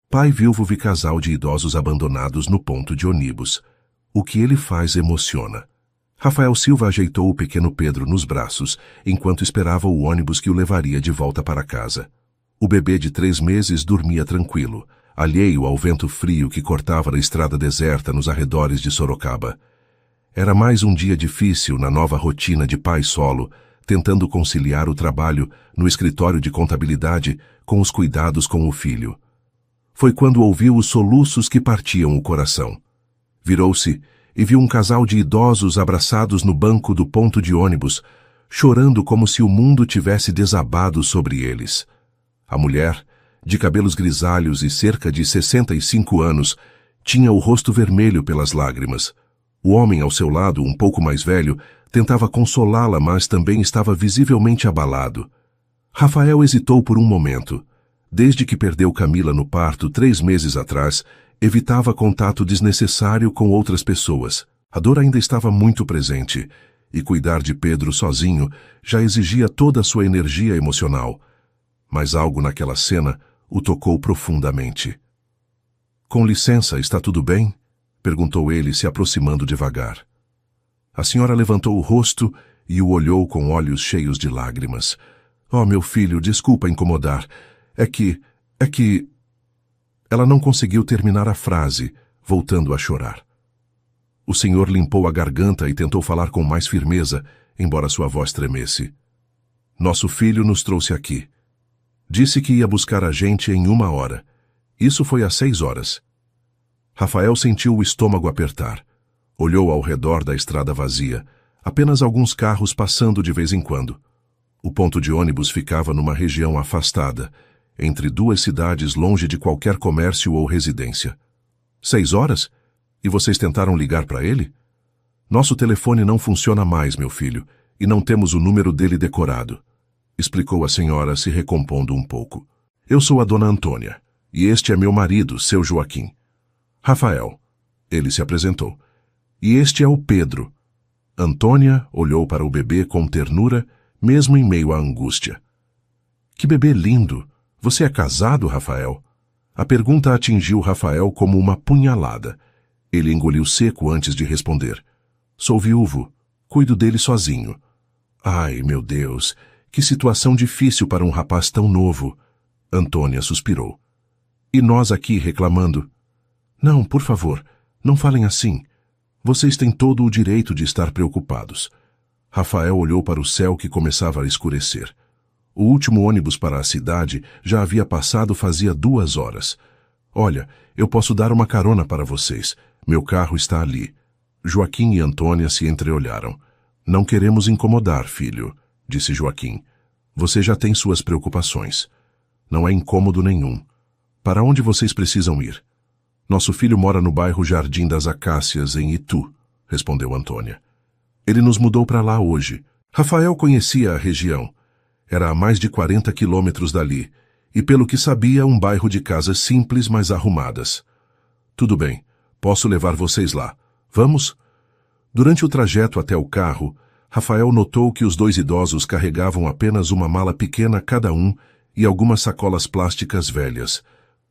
Pai viúvo e casal de idosos abandonados no ponto de ônibus. O que ele faz emociona. Rafael Silva ajeitou o pequeno Pedro nos braços, enquanto esperava o ônibus que o levaria de volta para casa. O bebê de 3 meses dormia tranquilo, alheio ao vento frio que cortava a estrada deserta nos arredores de Sorocaba. Era mais um dia difícil na nova rotina de pai solo, tentando conciliar o trabalho no escritório de contabilidade com os cuidados com o filho. Foi quando ouviu os soluços que partiam o coração. Virou-se e viu um casal de idosos abraçados no banco do ponto de ônibus, chorando como se o mundo tivesse desabado sobre eles. A mulher, de cabelos grisalhos e cerca de 65 anos, tinha o rosto vermelho pelas lágrimas. O homem ao seu lado, um pouco mais velho, tentava consolá-la, mas também estava visivelmente abalado. Rafael hesitou por um momento. Desde que perdeu Camila no parto 3 meses atrás, evitava contato desnecessário com outras pessoas. A dor ainda estava muito presente, e cuidar de Pedro sozinho já exigia toda a sua energia emocional. Mas algo naquela cena o tocou profundamente. "Com licença, está tudo bem?" perguntou ele, se aproximando devagar. A senhora levantou o rosto e o olhou com olhos cheios de lágrimas. "Oh, meu filho, desculpa incomodar. É que... Ela não conseguiu terminar a frase, voltando a chorar. O senhor limpou a garganta e tentou falar com mais firmeza, embora sua voz tremesse. "Nosso filho nos trouxe aqui. Disse que ia buscar a gente em 1 hora. Isso foi às 6 horas. Rafael sentiu o estômago apertar. Olhou ao redor da estrada vazia, apenas alguns carros passando de vez em quando. O ponto de ônibus ficava numa região afastada, entre 2 cidades longe de qualquer comércio ou residência. 6 horas? E vocês tentaram ligar para ele? Nosso telefone não funciona mais, meu filho, e não temos o número dele decorado, explicou a senhora, se recompondo um pouco. Eu sou a dona Antônia, e este é meu marido, seu Joaquim. Rafael. Ele se apresentou. E este é o Pedro. Antônia olhou para o bebê com ternura, mesmo em meio à angústia. Que bebê lindo! Você é casado, Rafael? A pergunta atingiu Rafael como uma punhalada. Ele engoliu seco antes de responder. Sou viúvo. Cuido dele sozinho. Ai, meu Deus, que situação difícil para um rapaz tão novo. Antônia suspirou. E nós aqui reclamando. Não, por favor, não falem assim. Vocês têm todo o direito de estar preocupados. Rafael olhou para o céu que começava a escurecer. O último ônibus para a cidade já havia passado fazia 2 horas. Olha, eu posso dar uma carona para vocês. Meu carro está ali. Joaquim e Antônia se entreolharam. Não queremos incomodar, filho, disse Joaquim. Você já tem suas preocupações. Não é incômodo nenhum. Para onde vocês precisam ir? Nosso filho mora no bairro Jardim das Acácias, em Itu, respondeu Antônia. Ele nos mudou para lá hoje. Rafael conhecia a região. Era a mais de 40 quilômetros dali, e pelo que sabia, um bairro de casas simples, mas arrumadas. Tudo bem, posso levar vocês lá. Vamos? Durante o trajeto até o carro, Rafael notou que os 2 idosos carregavam apenas uma mala pequena cada um e algumas sacolas plásticas velhas.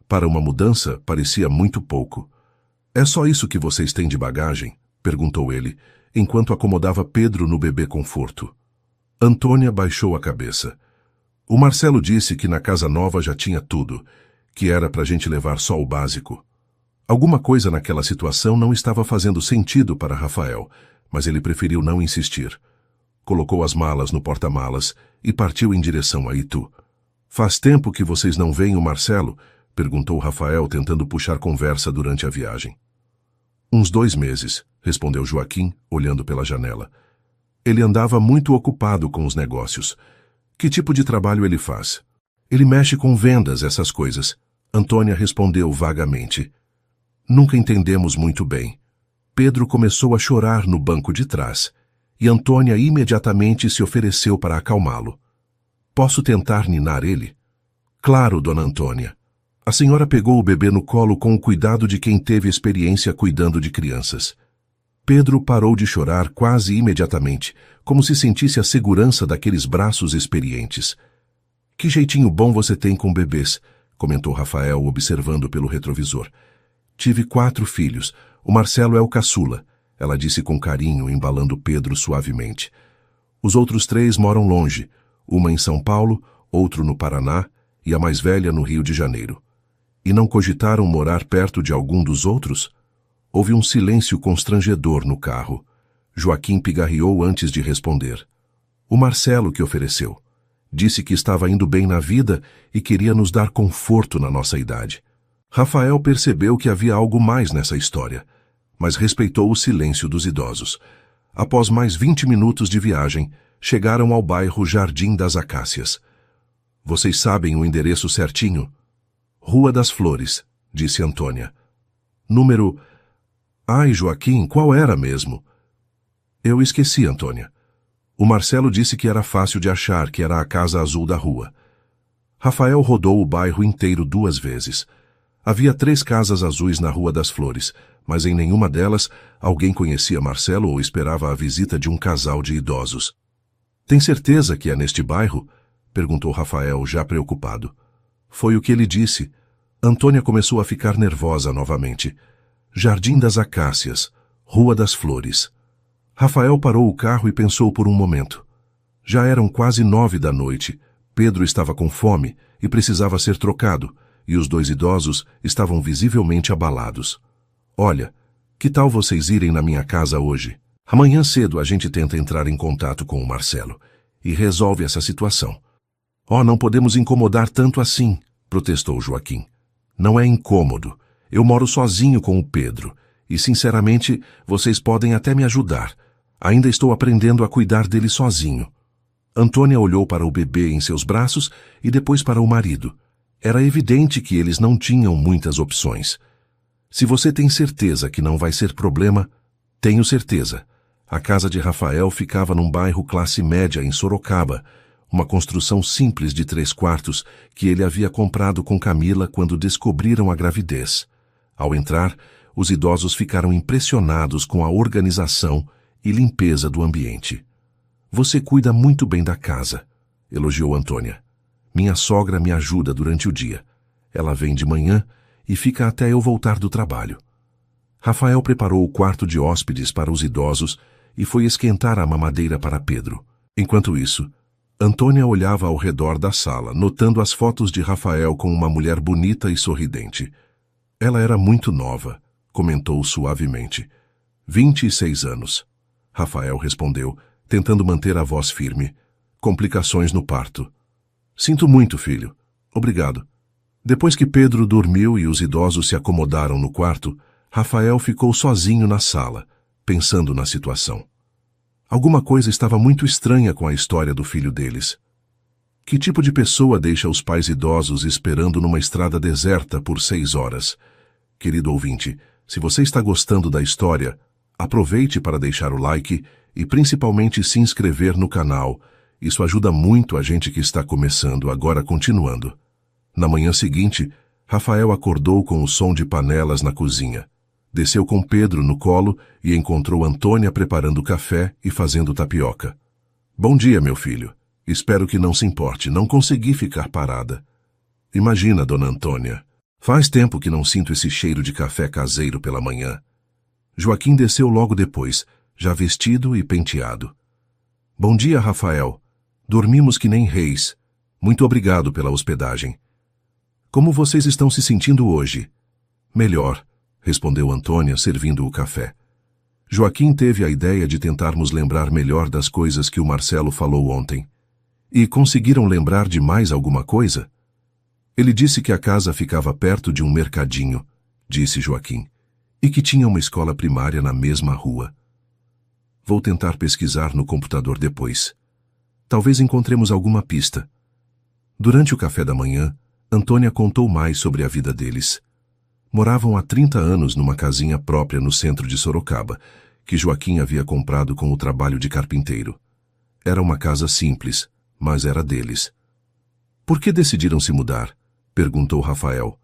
Para uma mudança, parecia muito pouco. É só isso que vocês têm de bagagem? Perguntou ele, enquanto acomodava Pedro no bebê conforto. Antônia baixou a cabeça. O Marcelo disse que na casa nova já tinha tudo, que era pra gente levar só o básico. Alguma coisa naquela situação não estava fazendo sentido para Rafael, mas ele preferiu não insistir. Colocou as malas no porta-malas e partiu em direção a Itu. Faz tempo que vocês não veem o Marcelo? Perguntou Rafael, tentando puxar conversa durante a viagem. Uns 2 meses, respondeu Joaquim, olhando pela janela. Ele andava muito ocupado com os negócios. Que tipo de trabalho ele faz? Ele mexe com vendas, essas coisas. Antônia respondeu vagamente. Nunca entendemos muito bem. Pedro começou a chorar no banco de trás, e Antônia imediatamente se ofereceu para acalmá-lo. Posso tentar ninar ele? Claro, dona Antônia. A senhora pegou o bebê no colo com o cuidado de quem teve experiência cuidando de crianças. Pedro parou de chorar quase imediatamente, como se sentisse a segurança daqueles braços experientes. Que jeitinho bom você tem com bebês. comentou Rafael, observando pelo retrovisor. Tive 4 filhos. O Marcelo é o caçula, ela disse com carinho, embalando Pedro suavemente. Os outros 3 moram longe, uma em São Paulo, outro no Paraná e a mais velha no Rio de Janeiro. E não cogitaram morar perto de algum dos outros? Houve um silêncio constrangedor no carro. Joaquim pigarreou antes de responder. O Marcelo que ofereceu. Disse que estava indo bem na vida e queria nos dar conforto na nossa idade. Rafael percebeu que havia algo mais nessa história, mas respeitou o silêncio dos idosos. Após mais 20 minutos de viagem, chegaram ao bairro Jardim das Acácias. Vocês sabem o endereço certinho? Rua das Flores, disse Antônia. Número... Ai, Joaquim, qual era mesmo? Eu esqueci, Antônia. O Marcelo disse que era fácil de achar, que era a Casa Azul da rua. Rafael rodou o bairro inteiro 2 vezes. Havia 3 casas azuis na Rua das Flores, mas em nenhuma delas alguém conhecia Marcelo ou esperava a visita de um casal de idosos. Tem certeza que é neste bairro? Perguntou Rafael, já preocupado. Foi o que ele disse. Antônia começou a ficar nervosa novamente. Jardim das Acácias, Rua das Flores. Rafael parou o carro e pensou por um momento. Já eram quase 9 da noite. Pedro estava com fome e precisava ser trocado, e os 2 idosos estavam visivelmente abalados. Olha, que tal vocês irem na minha casa hoje? Amanhã cedo a gente tenta entrar em contato com o Marcelo e resolve essa situação. Oh, não podemos incomodar tanto assim, protestou Joaquim. Não é incômodo. Eu moro sozinho com o Pedro e, sinceramente, vocês podem até me ajudar. Ainda estou aprendendo a cuidar dele sozinho. Antônia olhou para o bebê em seus braços e depois para o marido. Era evidente que eles não tinham muitas opções. Se você tem certeza que não vai ser problema, tenho certeza. A casa de Rafael ficava num bairro classe média em Sorocaba, uma construção simples de 3 quartos que ele havia comprado com Camila quando descobriram a gravidez. Ao entrar, os idosos ficaram impressionados com a organização e limpeza do ambiente. Você cuida muito bem da casa, elogiou Antônia. Minha sogra me ajuda durante o dia. Ela vem de manhã e fica até eu voltar do trabalho. Rafael preparou o quarto de hóspedes para os idosos e foi esquentar a mamadeira para Pedro. Enquanto isso, Antônia olhava ao redor da sala, notando as fotos de Rafael com uma mulher bonita e sorridente. Ela era muito nova, comentou suavemente. 26 anos. Rafael respondeu, tentando manter a voz firme. Complicações no parto. Sinto muito, filho. Obrigado. Depois que Pedro dormiu e os idosos se acomodaram no quarto, Rafael ficou sozinho na sala, pensando na situação. Alguma coisa estava muito estranha com a história do filho deles. Que tipo de pessoa deixa os pais idosos esperando numa estrada deserta por 6 horas? Querido ouvinte, se você está gostando da história, aproveite para deixar o like e principalmente se inscrever no canal. Isso ajuda muito a gente que está começando, agora continuando. Na manhã seguinte, Rafael acordou com o som de panelas na cozinha. Desceu com Pedro no colo e encontrou Antônia preparando café e fazendo tapioca. Bom dia, meu filho. Espero que não se importe, não consegui ficar parada. Imagina, dona Antônia. Faz tempo que não sinto esse cheiro de café caseiro pela manhã. Joaquim desceu logo depois, já vestido e penteado. Bom dia, Rafael. Dormimos que nem reis. Muito obrigado pela hospedagem. Como vocês estão se sentindo hoje? Melhor, respondeu Antônia, servindo o café. Joaquim teve a ideia de tentarmos lembrar melhor das coisas que o Marcelo falou ontem. E conseguiram lembrar de mais alguma coisa? Ele disse que a casa ficava perto de um mercadinho, disse Joaquim, e que tinha uma escola primária na mesma rua. Vou tentar pesquisar no computador depois. Talvez encontremos alguma pista. Durante o café da manhã, Antônia contou mais sobre a vida deles. Moravam há 30 anos numa casinha própria no centro de Sorocaba, que Joaquim havia comprado com o trabalho de carpinteiro. Era uma casa simples, mas era deles. Por que decidiram se mudar? Perguntou Rafael.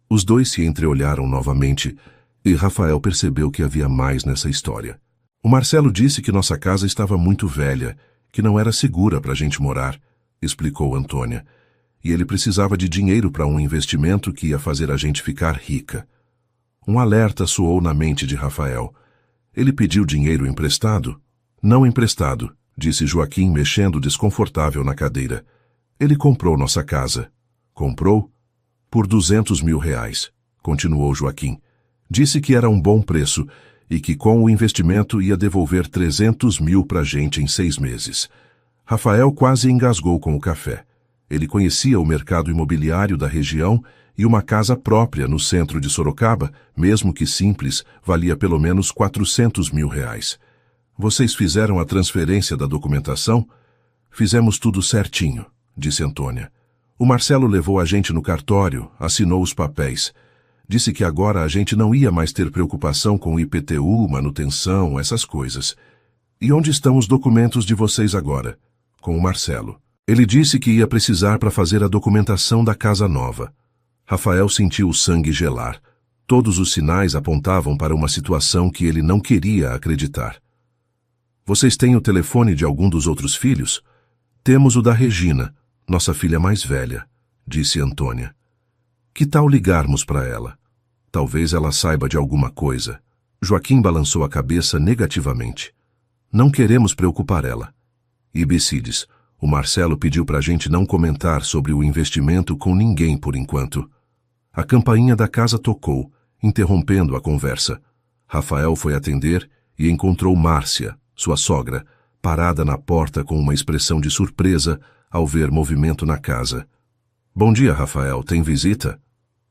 Os dois se entreolharam novamente e Rafael percebeu que havia mais nessa história. O Marcelo disse que nossa casa estava muito velha, que não era segura para a gente morar, explicou Antônia. e ele precisava de dinheiro para um investimento que ia fazer a gente ficar rica. Um alerta soou na mente de Rafael. Ele pediu dinheiro emprestado? Não emprestado, disse Joaquim, mexendo desconfortável na cadeira. Ele comprou nossa casa. Comprou? Por R$200 mil, continuou Joaquim. Disse que era um bom preço e que com o investimento ia devolver 300 mil para a gente em 6 meses. Rafael quase engasgou com o café. Ele conhecia o mercado imobiliário da região e uma casa própria no centro de Sorocaba, mesmo que simples, valia pelo menos 400 mil. Vocês fizeram a transferência da documentação? Fizemos tudo certinho, disse Antônia. O Marcelo levou a gente no cartório, assinou os papéis. Disse que agora a gente não ia mais ter preocupação com IPTU, manutenção, essas coisas. E onde estão os documentos de vocês agora? Com o Marcelo. Ele disse que ia precisar para fazer a documentação da casa nova. Rafael sentiu o sangue gelar. Todos os sinais apontavam para uma situação que ele não queria acreditar. Vocês têm o telefone de algum dos outros filhos? Temos o da Regina, nossa filha mais velha, disse Antônia. Que tal ligarmos para ela? Talvez ela saiba de alguma coisa. Joaquim balançou a cabeça negativamente. Não queremos preocupar ela. E Bicides, o Marcelo pediu para a gente não comentar sobre o investimento com ninguém por enquanto. A campainha da casa tocou, interrompendo a conversa. Rafael foi atender e encontrou Márcia, sua sogra, parada na porta com uma expressão de surpresa ao ver movimento na casa. Bom dia, Rafael. Tem visita?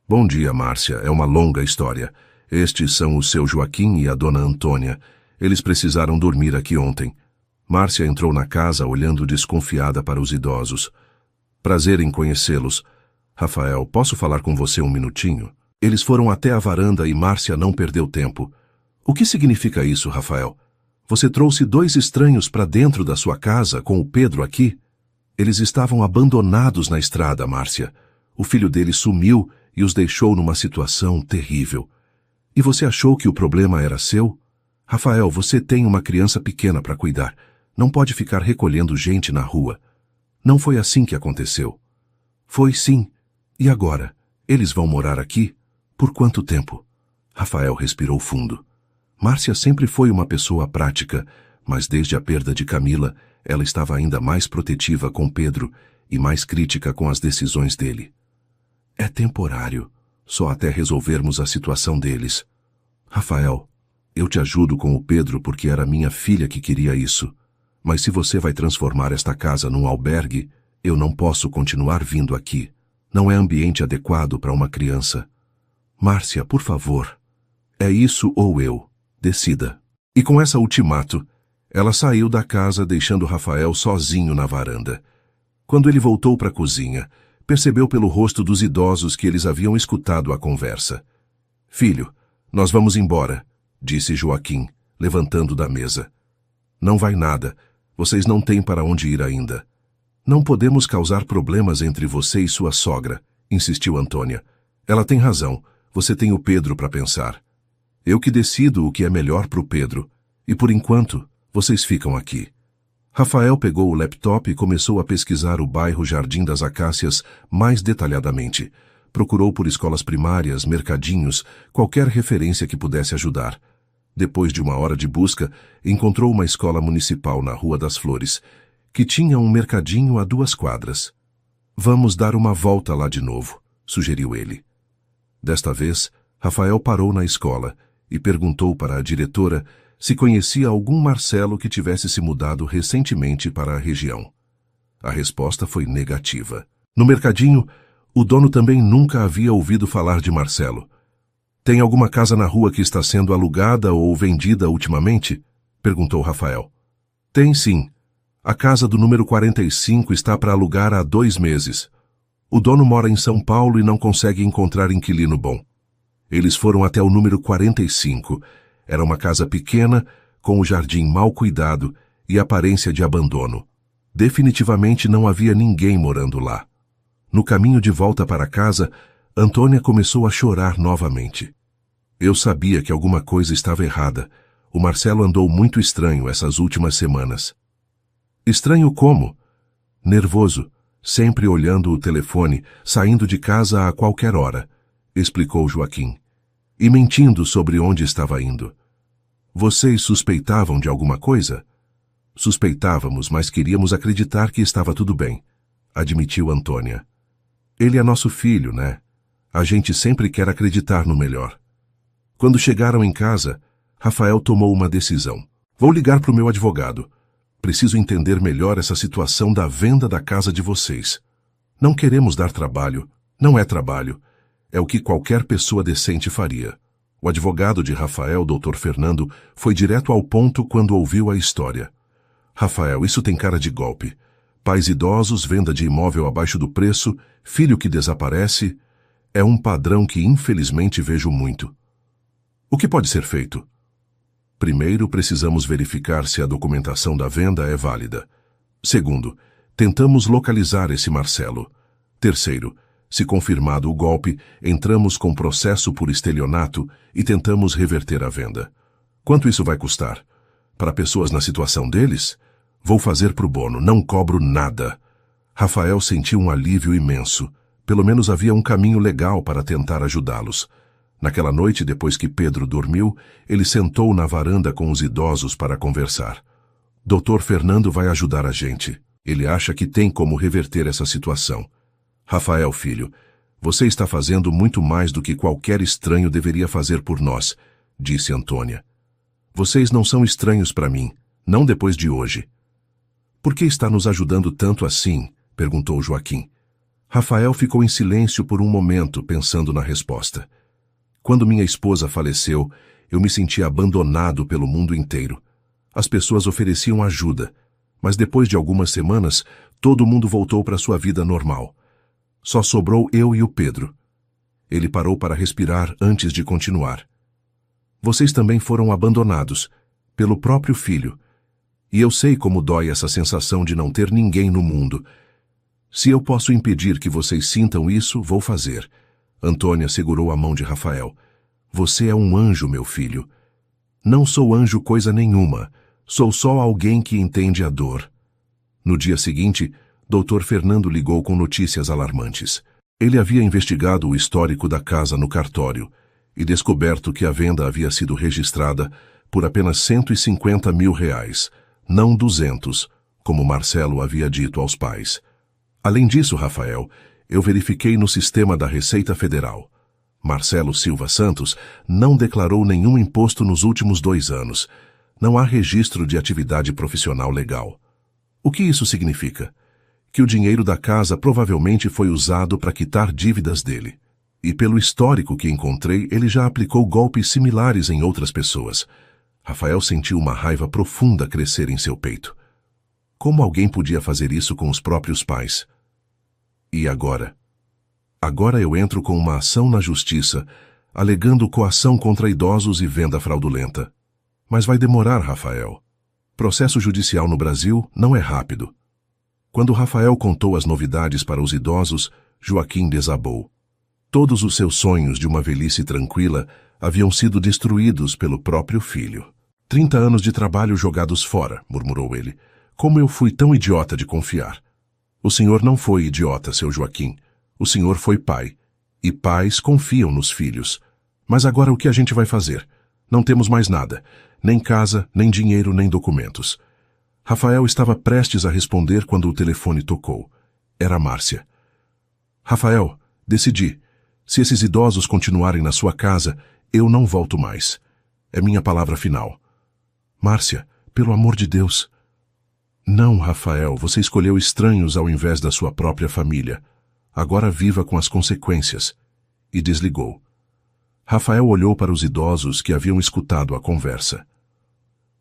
Bom dia, Márcia. É uma longa história. Estes são o seu Joaquim e a dona Antônia. Eles precisaram dormir aqui ontem. Márcia entrou na casa olhando desconfiada para os idosos. Prazer em conhecê-los. Rafael, posso falar com você um minutinho? Eles foram até a varanda e Márcia não perdeu tempo. O que significa isso, Rafael? Você trouxe 2 estranhos para dentro da sua casa com o Pedro aqui? Eles estavam abandonados na estrada, Márcia. O filho dele sumiu e os deixou numa situação terrível. E você achou que o problema era seu? Rafael, você tem uma criança pequena para cuidar. Não pode ficar recolhendo gente na rua. Não foi assim que aconteceu. Foi sim. E agora? Eles vão morar aqui? Por quanto tempo? Rafael respirou fundo. Márcia sempre foi uma pessoa prática, mas desde a perda de Camila, ela estava ainda mais protetiva com Pedro e mais crítica com as decisões dele. É temporário, só até resolvermos a situação deles. Rafael, eu te ajudo com o Pedro porque era minha filha que queria isso. Mas se você vai transformar esta casa num albergue, eu não posso continuar vindo aqui. Não é ambiente adequado para uma criança. Márcia, por favor. É isso ou eu. Decida. E com essa ultimato, ela saiu da casa deixando Rafael sozinho na varanda. Quando ele voltou para a cozinha, percebeu pelo rosto dos idosos que eles haviam escutado a conversa. Filho, nós vamos embora, disse Joaquim, levantando da mesa. Não vai nada. Vocês não têm para onde ir ainda. Não podemos causar problemas entre você e sua sogra, insistiu Antônia. Ela tem razão. Você tem o Pedro para pensar. Eu que decido o que é melhor para o Pedro. E por enquanto, vocês ficam aqui. Rafael pegou o laptop e começou a pesquisar o bairro Jardim das Acácias mais detalhadamente. Procurou por escolas primárias, mercadinhos, qualquer referência que pudesse ajudar. Depois de uma hora de busca, encontrou uma escola municipal na Rua das Flores, que tinha um mercadinho a 2 quadras. Vamos dar uma volta lá de novo, sugeriu ele. Desta vez, Rafael parou na escola e perguntou para a diretora se conhecia algum Marcelo que tivesse se mudado recentemente para a região. A resposta foi negativa. No mercadinho, o dono também nunca havia ouvido falar de Marcelo. Tem alguma casa na rua que está sendo alugada ou vendida ultimamente? Perguntou Rafael. Tem sim. A casa do número 45 está para alugar há 2 meses. O dono mora em São Paulo e não consegue encontrar inquilino bom. Eles foram até o número 45. Era uma casa pequena, com o jardim mal cuidado e aparência de abandono. Definitivamente não havia ninguém morando lá. No caminho de volta para casa, Antônia começou a chorar novamente. Eu sabia que alguma coisa estava errada. O Marcelo andou muito estranho essas últimas semanas. Estranho como? Nervoso. Sempre olhando o telefone, saindo de casa a qualquer hora, explicou Joaquim, e mentindo sobre onde estava indo. Vocês suspeitavam de alguma coisa? Suspeitávamos, mas queríamos acreditar que estava tudo bem, admitiu Antônia. Ele é nosso filho, né? A gente sempre quer acreditar no melhor. Quando chegaram em casa, Rafael tomou uma decisão. Vou ligar para o meu advogado. Preciso entender melhor essa situação da venda da casa de vocês. Não queremos dar trabalho. Não é trabalho. É o que qualquer pessoa decente faria. O advogado de Rafael, Dr. Fernando, foi direto ao ponto quando ouviu a história. Rafael, isso tem cara de golpe. Pais idosos, venda de imóvel abaixo do preço, filho que desaparece. É um padrão que infelizmente vejo muito. O que pode ser feito? Primeiro, precisamos verificar se a documentação da venda é válida. Segundo, tentamos localizar esse Marcelo. Terceiro, se confirmado o golpe, entramos com processo por estelionato e tentamos reverter a venda. Quanto isso vai custar? Para pessoas na situação deles? Vou fazer pro bono, não cobro nada. Rafael sentiu um alívio imenso. Pelo menos havia um caminho legal para tentar ajudá-los. Naquela noite, depois que Pedro dormiu, ele sentou na varanda com os idosos para conversar. Dr. Fernando vai ajudar a gente. Ele acha que tem como reverter essa situação. Rafael, filho, você está fazendo muito mais do que qualquer estranho deveria fazer por nós, disse Antônia. Vocês não são estranhos para mim, não depois de hoje. Por que está nos ajudando tanto assim? Perguntou Joaquim. Rafael ficou em silêncio por um momento, pensando na resposta. Quando minha esposa faleceu, eu me senti abandonado pelo mundo inteiro. As pessoas ofereciam ajuda, mas depois de algumas semanas, todo mundo voltou para sua vida normal. Só sobrou eu e o Pedro. Ele parou para respirar antes de continuar. Vocês também foram abandonados, pelo próprio filho. E eu sei como dói essa sensação de não ter ninguém no mundo. Se eu posso impedir que vocês sintam isso, vou fazer. Antônia segurou a mão de Rafael. Você é um anjo, meu filho. Não sou anjo coisa nenhuma. Sou só alguém que entende a dor. No dia seguinte, Dr. Fernando ligou com notícias alarmantes. Ele havia investigado o histórico da casa no cartório e descoberto que a venda havia sido registrada por apenas R$150 mil, não 200, como Marcelo havia dito aos pais. Além disso, Rafael, eu verifiquei no sistema da Receita Federal. Marcelo Silva Santos não declarou nenhum imposto nos últimos 2 anos. Não há registro de atividade profissional legal. O que isso significa? Que o dinheiro da casa provavelmente foi usado para quitar dívidas dele. E pelo histórico que encontrei, ele já aplicou golpes similares em outras pessoas. Rafael sentiu uma raiva profunda crescer em seu peito. Como alguém podia fazer isso com os próprios pais? E agora? Agora eu entro com uma ação na justiça, alegando coação contra idosos e venda fraudulenta. Mas vai demorar, Rafael. Processo judicial no Brasil não é rápido. Quando Rafael contou as novidades para os idosos, Joaquim desabou. Todos os seus sonhos de uma velhice tranquila haviam sido destruídos pelo próprio filho. 30 anos de trabalho jogados fora, murmurou ele. Como eu fui tão idiota de confiar. O senhor não foi idiota, seu Joaquim. O senhor foi pai. E pais confiam nos filhos. Mas agora o que a gente vai fazer? Não temos mais nada. Nem casa, nem dinheiro, nem documentos. Rafael estava prestes a responder quando o telefone tocou. Era Márcia. Rafael, decidi. Se esses idosos continuarem na sua casa, eu não volto mais. É minha palavra final. Márcia, pelo amor de Deus. Não, Rafael, você escolheu estranhos ao invés da sua própria família. Agora viva com as consequências. E desligou. Rafael olhou para os idosos que haviam escutado a conversa.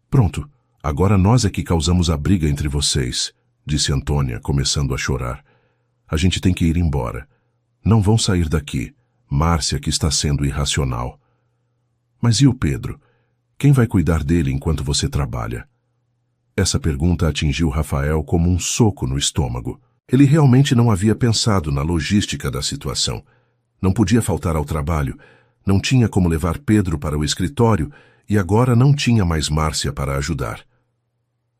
Pronto, agora nós é que causamos a briga entre vocês, disse Antônia, começando a chorar. A gente tem que ir embora. Não vão sair daqui. Márcia que está sendo irracional. Mas e o Pedro? Quem vai cuidar dele enquanto você trabalha? Essa pergunta atingiu Rafael como um soco no estômago. Ele realmente não havia pensado na logística da situação. Não podia faltar ao trabalho, não tinha como levar Pedro para o escritório e agora não tinha mais Márcia para ajudar.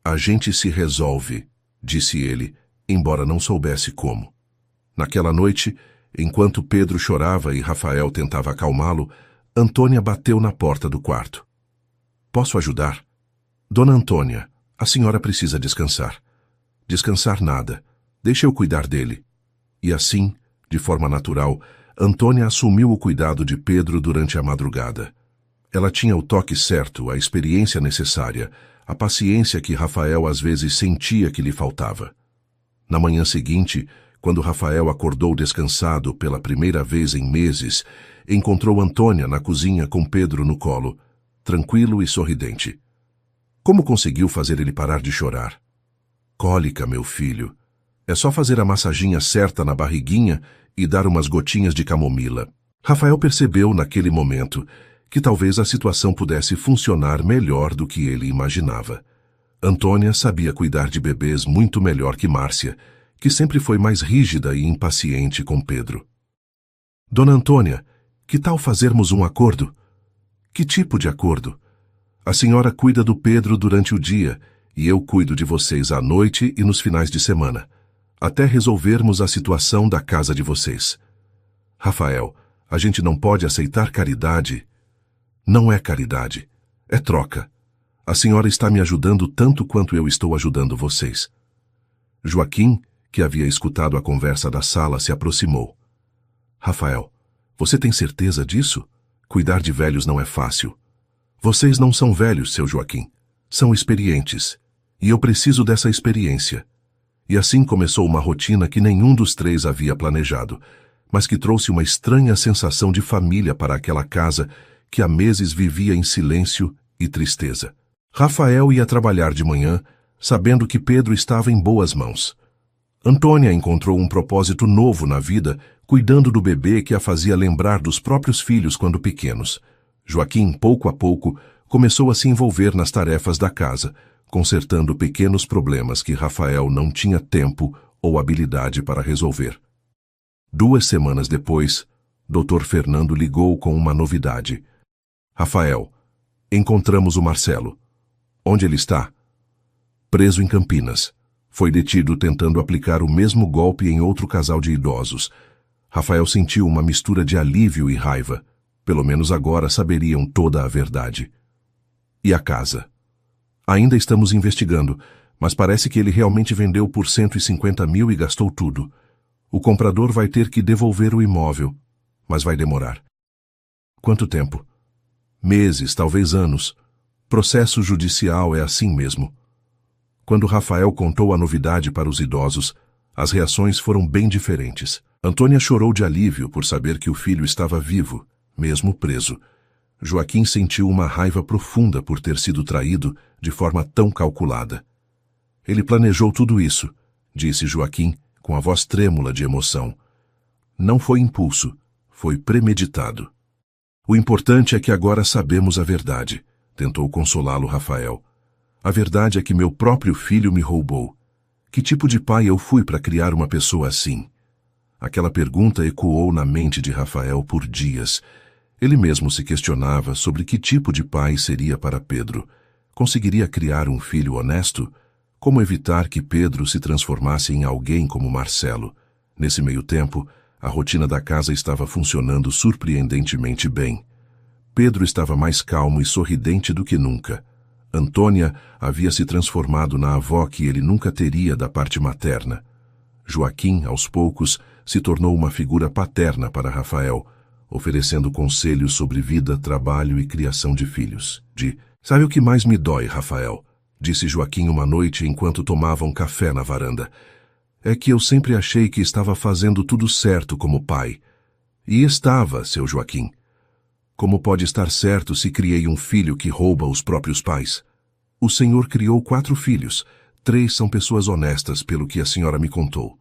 A gente se resolve, disse ele, embora não soubesse como. Naquela noite, enquanto Pedro chorava e Rafael tentava acalmá-lo, Antônia bateu na porta do quarto. Posso ajudar? Dona Antônia, a senhora precisa descansar. Descansar nada. Deixe eu cuidar dele. E assim, de forma natural, Antônia assumiu o cuidado de Pedro durante a madrugada. Ela tinha o toque certo, a experiência necessária, a paciência que Rafael às vezes sentia que lhe faltava. Na manhã seguinte, quando Rafael acordou descansado pela primeira vez em meses, encontrou Antônia na cozinha com Pedro no colo, tranquilo e sorridente. Como conseguiu fazer ele parar de chorar? Cólica, meu filho. É só fazer a massaginha certa na barriguinha e dar umas gotinhas de camomila. Rafael percebeu naquele momento que talvez a situação pudesse funcionar melhor do que ele imaginava. Antônia sabia cuidar de bebês muito melhor que Márcia, que sempre foi mais rígida e impaciente com Pedro. Dona Antônia, que tal fazermos um acordo? Que tipo de acordo? A senhora cuida do Pedro durante o dia e eu cuido de vocês à noite e nos finais de semana, até resolvermos a situação da casa de vocês. Rafael, a gente não pode aceitar caridade. Não é caridade, é troca. A senhora está me ajudando tanto quanto eu estou ajudando vocês. Joaquim, que havia escutado a conversa da sala, se aproximou. Rafael, você tem certeza disso? Cuidar de velhos não é fácil. Vocês não são velhos, seu Joaquim. São experientes. E eu preciso dessa experiência. E assim começou uma rotina que nenhum dos três havia planejado, mas que trouxe uma estranha sensação de família para aquela casa que há meses vivia em silêncio e tristeza. Rafael ia trabalhar de manhã, sabendo que Pedro estava em boas mãos. Antônia encontrou um propósito novo na vida, cuidando do bebê que a fazia lembrar dos próprios filhos quando pequenos. Joaquim, pouco a pouco, começou a se envolver nas tarefas da casa, consertando pequenos problemas que Rafael não tinha tempo ou habilidade para resolver. 2 semanas depois, Dr. Fernando ligou com uma novidade. Rafael, encontramos o Marcelo. Onde ele está? Preso em Campinas. Foi detido tentando aplicar o mesmo golpe em outro casal de idosos. Rafael sentiu uma mistura de alívio e raiva. Pelo menos agora saberiam toda a verdade. E a casa? Ainda estamos investigando, mas parece que ele realmente vendeu por 150 mil e gastou tudo. O comprador vai ter que devolver o imóvel, mas vai demorar. Quanto tempo? Meses, talvez anos. Processo judicial é assim mesmo. Quando Rafael contou a novidade para os idosos, as reações foram bem diferentes. Antônia chorou de alívio por saber que o filho estava vivo, mesmo preso. Joaquim sentiu uma raiva profunda por ter sido traído de forma tão calculada. Ele planejou tudo isso, disse Joaquim, com a voz trêmula de emoção. Não foi impulso, foi premeditado. O importante é que agora sabemos a verdade, tentou consolá-lo Rafael. A verdade é que meu próprio filho me roubou. Que tipo de pai eu fui para criar uma pessoa assim? Aquela pergunta ecoou na mente de Rafael por dias. Ele mesmo se questionava sobre que tipo de pai seria para Pedro. Conseguiria criar um filho honesto? Como evitar que Pedro se transformasse em alguém como Marcelo? Nesse meio tempo, a rotina da casa estava funcionando surpreendentemente bem. Pedro estava mais calmo e sorridente do que nunca. Antônia havia se transformado na avó que ele nunca teria da parte materna. Joaquim, aos poucos, se tornou uma figura paterna para Rafael, oferecendo conselhos sobre vida, trabalho e criação de filhos. Sabe o que mais me dói, Rafael? Disse Joaquim uma noite enquanto tomavam café na varanda. É que eu sempre achei que estava fazendo tudo certo como pai. E estava, seu Joaquim. Como pode estar certo se criei um filho que rouba os próprios pais? O senhor criou 4 filhos. 3 são pessoas honestas, pelo que a senhora me contou.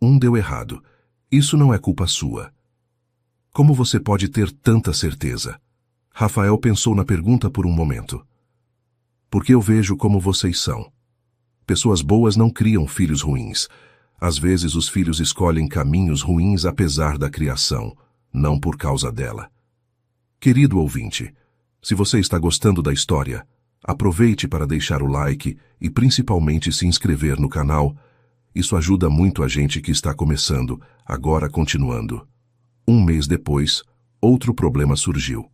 1 deu errado. Isso não é culpa sua. Como você pode ter tanta certeza? Rafael pensou na pergunta por um momento. Porque eu vejo como vocês são. Pessoas boas não criam filhos ruins. Às vezes os filhos escolhem caminhos ruins apesar da criação, não por causa dela. Querido ouvinte, se você está gostando da história, aproveite para deixar o like e principalmente se inscrever no canal Isso ajuda muito a gente que está começando, agora continuando. Um mês depois, outro problema surgiu.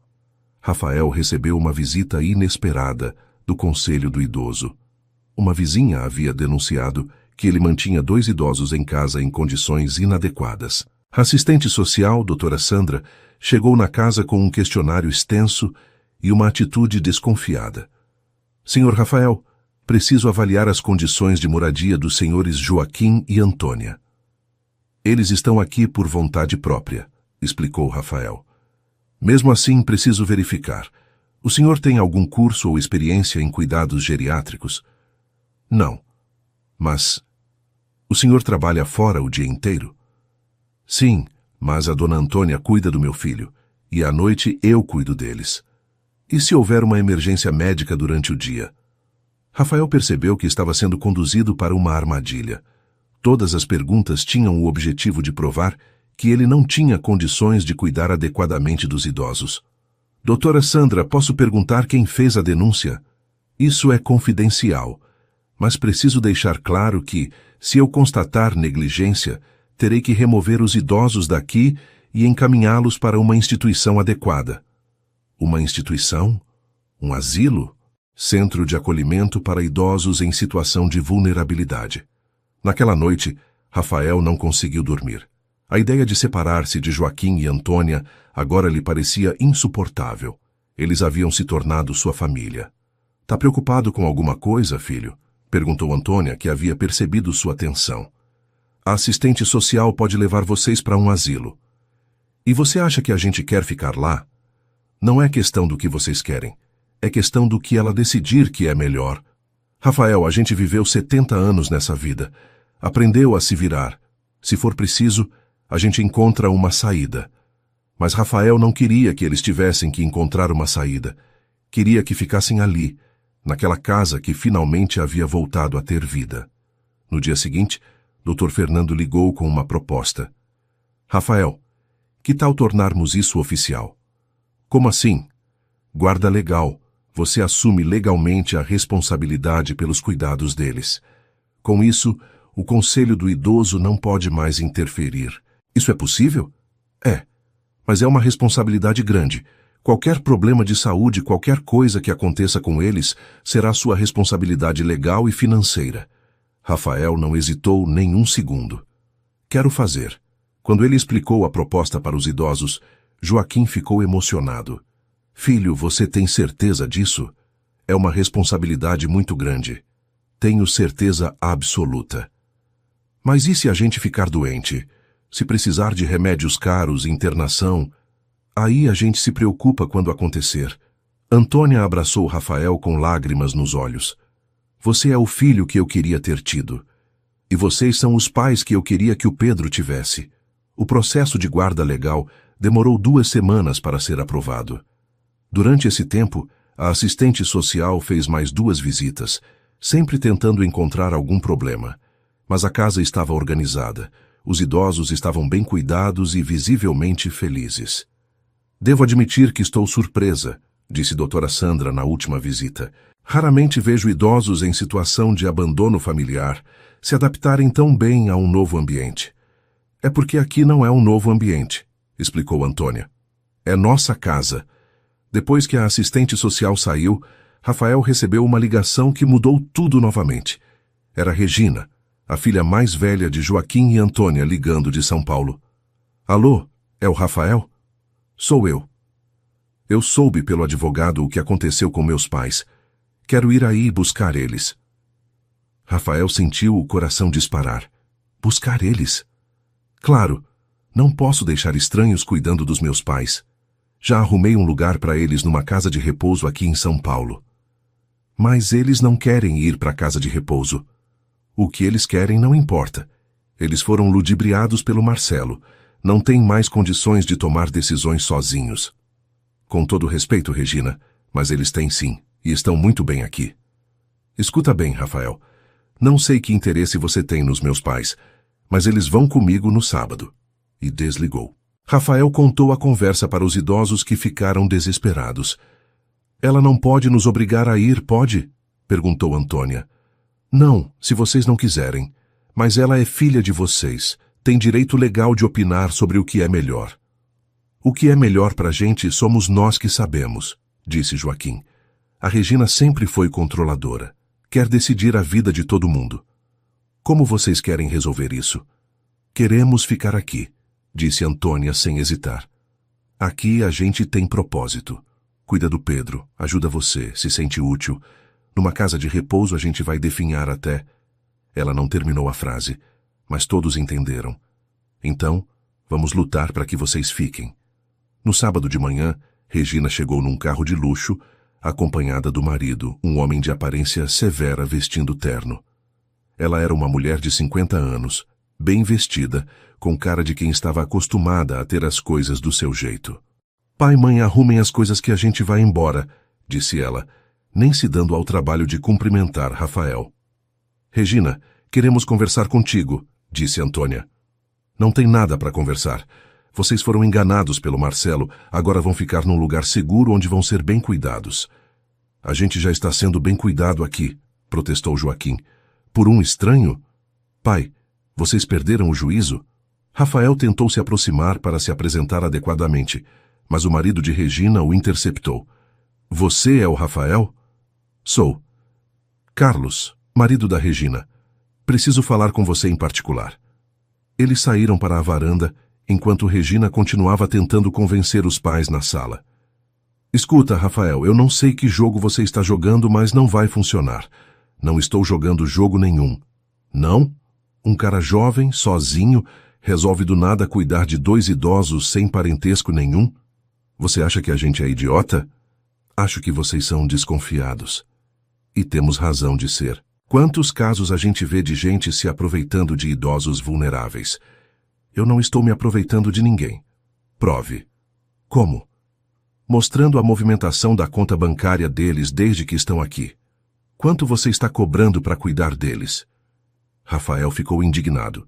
Rafael recebeu uma visita inesperada do conselho do idoso. Uma vizinha havia denunciado que ele mantinha 2 idosos em casa em condições inadequadas. A assistente social, doutora Sandra, chegou na casa com um questionário extenso e uma atitude desconfiada. Senhor Rafael, preciso avaliar as condições de moradia dos senhores Joaquim e Antônia. Eles estão aqui por vontade própria, explicou Rafael. Mesmo assim, preciso verificar. O senhor tem algum curso ou experiência em cuidados geriátricos? Não. Mas o senhor trabalha fora o dia inteiro? Sim, mas a dona Antônia cuida do meu filho, e à noite eu cuido deles. E se houver uma emergência médica durante o dia? Rafael percebeu que estava sendo conduzido para uma armadilha. Todas as perguntas tinham o objetivo de provar que ele não tinha condições de cuidar adequadamente dos idosos. Doutora Sandra, posso perguntar quem fez a denúncia? Isso é confidencial, mas preciso deixar claro que, se eu constatar negligência, terei que remover os idosos daqui e encaminhá-los para uma instituição adequada. Uma instituição? Um asilo? Centro de acolhimento para idosos em situação de vulnerabilidade. Naquela noite, Rafael não conseguiu dormir. A ideia de separar-se de Joaquim e Antônia agora lhe parecia insuportável. Eles haviam se tornado sua família. Tá preocupado com alguma coisa, filho? Perguntou Antônia, que havia percebido sua tensão. A assistente social pode levar vocês para um asilo. E você acha que a gente quer ficar lá? Não é questão do que vocês querem. É questão do que ela decidir que é melhor. Rafael, a gente viveu 70 anos nessa vida. Aprendeu a se virar. Se for preciso, a gente encontra uma saída. Mas Rafael não queria que eles tivessem que encontrar uma saída. Queria que ficassem ali, naquela casa que finalmente havia voltado a ter vida. No dia seguinte, Dr. Fernando ligou com uma proposta. Rafael, que tal tornarmos isso oficial? Como assim? Guarda legal. Você assume legalmente a responsabilidade pelos cuidados deles. Com isso, o conselho do idoso não pode mais interferir. Isso é possível? É. Mas é uma responsabilidade grande. Qualquer problema de saúde, qualquer coisa que aconteça com eles, será sua responsabilidade legal e financeira. Rafael não hesitou nem um segundo. Quero fazer. Quando ele explicou a proposta para os idosos, Joaquim ficou emocionado. Filho, você tem certeza disso? É uma responsabilidade muito grande. Tenho certeza absoluta. Mas e se a gente ficar doente? Se precisar de remédios caros, internação? Aí a gente se preocupa quando acontecer. Antônia abraçou Rafael com lágrimas nos olhos. Você é o filho que eu queria ter tido. E vocês são os pais que eu queria que o Pedro tivesse. O processo de guarda legal demorou 2 semanas para ser aprovado. Durante esse tempo, a assistente social fez mais 2 visitas, sempre tentando encontrar algum problema. Mas a casa estava organizada. Os idosos estavam bem cuidados e visivelmente felizes. Devo admitir que estou surpresa, disse doutora Sandra na última visita. Raramente vejo idosos em situação de abandono familiar se adaptarem tão bem a um novo ambiente. É porque aqui não é um novo ambiente, explicou Antônia. É nossa casa. Depois que a assistente social saiu, Rafael recebeu uma ligação que mudou tudo novamente. Era Regina, a filha mais velha de Joaquim e Antônia, ligando de São Paulo. Alô, é o Rafael? Sou eu. Eu soube pelo advogado o que aconteceu com meus pais. Quero ir aí buscar eles. Rafael sentiu o coração disparar. Buscar eles? Claro, não posso deixar estranhos cuidando dos meus pais. Já arrumei um lugar para eles numa casa de repouso aqui em São Paulo. Mas eles não querem ir para a casa de repouso. O que eles querem não importa. Eles foram ludibriados pelo Marcelo. Não têm mais condições de tomar decisões sozinhos. Com todo respeito, Regina, mas eles têm sim, e estão muito bem aqui. Escuta bem, Rafael. Não sei que interesse você tem nos meus pais, mas eles vão comigo no sábado. E desligou. Rafael contou a conversa para os idosos, que ficaram desesperados. Ela não pode nos obrigar a ir, pode? Perguntou Antônia. Não, se vocês não quiserem. Mas ela é filha de vocês. Tem direito legal de opinar sobre o que é melhor. O que é melhor para a gente somos nós que sabemos, disse Joaquim. A Regina sempre foi controladora. Quer decidir a vida de todo mundo. Como vocês querem resolver isso? Queremos ficar aqui, disse Antônia sem hesitar. Aqui a gente tem propósito. Cuida do Pedro, ajuda você, se sente útil. Numa casa de repouso a gente vai definhar até... Ela não terminou a frase, mas todos entenderam. Então, vamos lutar para que vocês fiquem. No sábado de manhã, Regina chegou num carro de luxo, acompanhada do marido, um homem de aparência severa vestindo terno. Ela era uma mulher de 50 anos, bem vestida, com cara de quem estava acostumada a ter as coisas do seu jeito. Pai e mãe, arrumem as coisas que a gente vai embora, disse ela, nem se dando ao trabalho de cumprimentar Rafael. Regina, queremos conversar contigo, disse Antônia. Não tem nada para conversar. Vocês foram enganados pelo Marcelo, agora vão ficar num lugar seguro onde vão ser bem cuidados. A gente já está sendo bem cuidado aqui, protestou Joaquim. Por um estranho? Pai, vocês perderam o juízo? Rafael tentou se aproximar para se apresentar adequadamente, mas o marido de Regina o interceptou. Você é o Rafael? Sou. Carlos, marido da Regina. Preciso falar com você em particular. Eles saíram para a varanda, enquanto Regina continuava tentando convencer os pais na sala. Escuta, Rafael, eu não sei que jogo você está jogando, mas não vai funcionar. Não estou jogando jogo nenhum. Não? Um cara jovem, sozinho, resolve do nada cuidar de 2 idosos sem parentesco nenhum? Você acha que a gente é idiota? Acho que vocês são desconfiados. E temos razão de ser. Quantos casos a gente vê de gente se aproveitando de idosos vulneráveis? Eu não estou me aproveitando de ninguém. Prove. Como? Mostrando a movimentação da conta bancária deles desde que estão aqui. Quanto você está cobrando para cuidar deles? Rafael ficou indignado.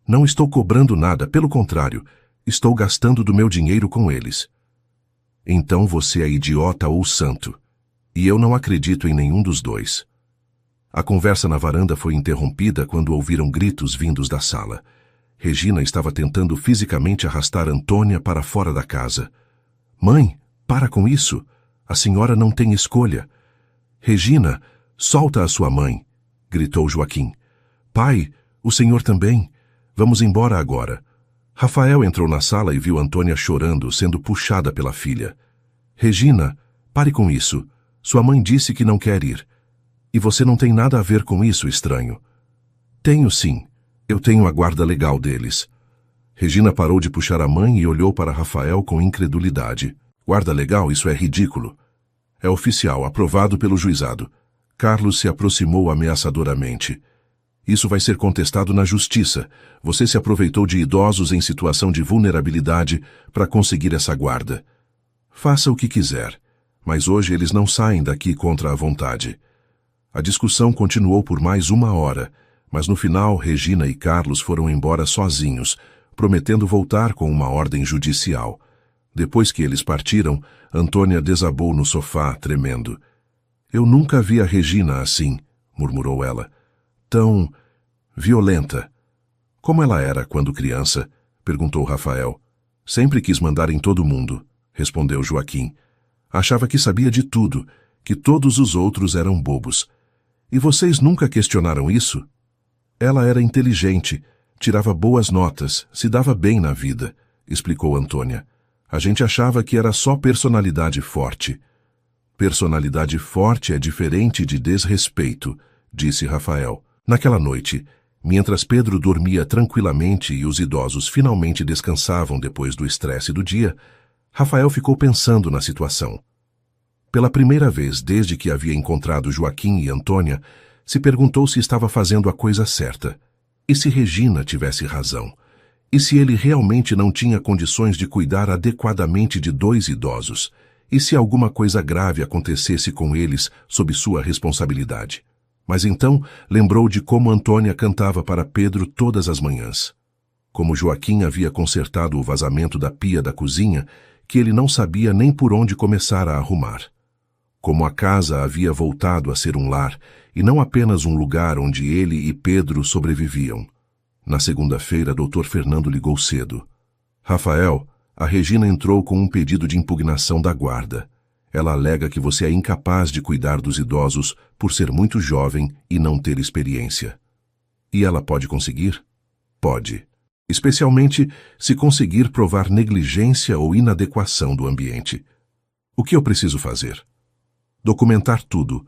Não estou cobrando nada, pelo contrário, estou gastando do meu dinheiro com eles. Então você é idiota ou santo. E eu não acredito em nenhum dos dois. A conversa na varanda foi interrompida quando ouviram gritos vindos da sala. Regina estava tentando fisicamente arrastar Antônia para fora da casa. Mãe, para com isso. A senhora não tem escolha. Regina, solta a sua mãe, gritou Joaquim. Pai, o senhor também. Vamos embora agora. Rafael entrou na sala e viu Antônia chorando, sendo puxada pela filha. Regina, pare com isso. Sua mãe disse que não quer ir. E você não tem nada a ver com isso, estranho. Tenho sim. Eu tenho a guarda legal deles. Regina parou de puxar a mãe e olhou para Rafael com incredulidade. Guarda legal? Isso é ridículo. É oficial, aprovado pelo juizado. Carlos se aproximou ameaçadoramente. Isso vai ser contestado na justiça. Você se aproveitou de idosos em situação de vulnerabilidade para conseguir essa guarda. Faça o que quiser, mas hoje eles não saem daqui contra a vontade. A discussão continuou por mais 1 hora, mas no final Regina e Carlos foram embora sozinhos, prometendo voltar com uma ordem judicial. Depois que eles partiram, Antônia desabou no sofá, tremendo. Eu nunca vi a Regina assim, murmurou ela. Tão violenta. Como ela era quando criança? Perguntou Rafael. Sempre quis mandar em todo mundo, respondeu Joaquim. Achava que sabia de tudo, que todos os outros eram bobos. E vocês nunca questionaram isso? Ela era inteligente, tirava boas notas, se dava bem na vida, explicou Antônia. A gente achava que era só personalidade forte. Personalidade forte é diferente de desrespeito, disse Rafael. Naquela noite, mientras Pedro dormia tranquilamente e os idosos finalmente descansavam depois do estresse do dia, Rafael ficou pensando na situação. Pela primeira vez desde que havia encontrado Joaquim e Antônia, se perguntou se estava fazendo a coisa certa. E se Regina tivesse razão? E se ele realmente não tinha condições de cuidar adequadamente de 2 idosos? E se alguma coisa grave acontecesse com eles sob sua responsabilidade? Mas então lembrou de como Antônia cantava para Pedro todas as manhãs. Como Joaquim havia consertado o vazamento da pia da cozinha, que ele não sabia nem por onde começar a arrumar. Como a casa havia voltado a ser um lar, e não apenas um lugar onde ele e Pedro sobreviviam. Na segunda-feira, Dr. Fernando ligou cedo. Rafael, a Regina entrou com um pedido de impugnação da guarda. Ela alega que você é incapaz de cuidar dos idosos por ser muito jovem e não ter experiência. E ela pode conseguir? Pode. Especialmente se conseguir provar negligência ou inadequação do ambiente. O que eu preciso fazer? Documentar tudo.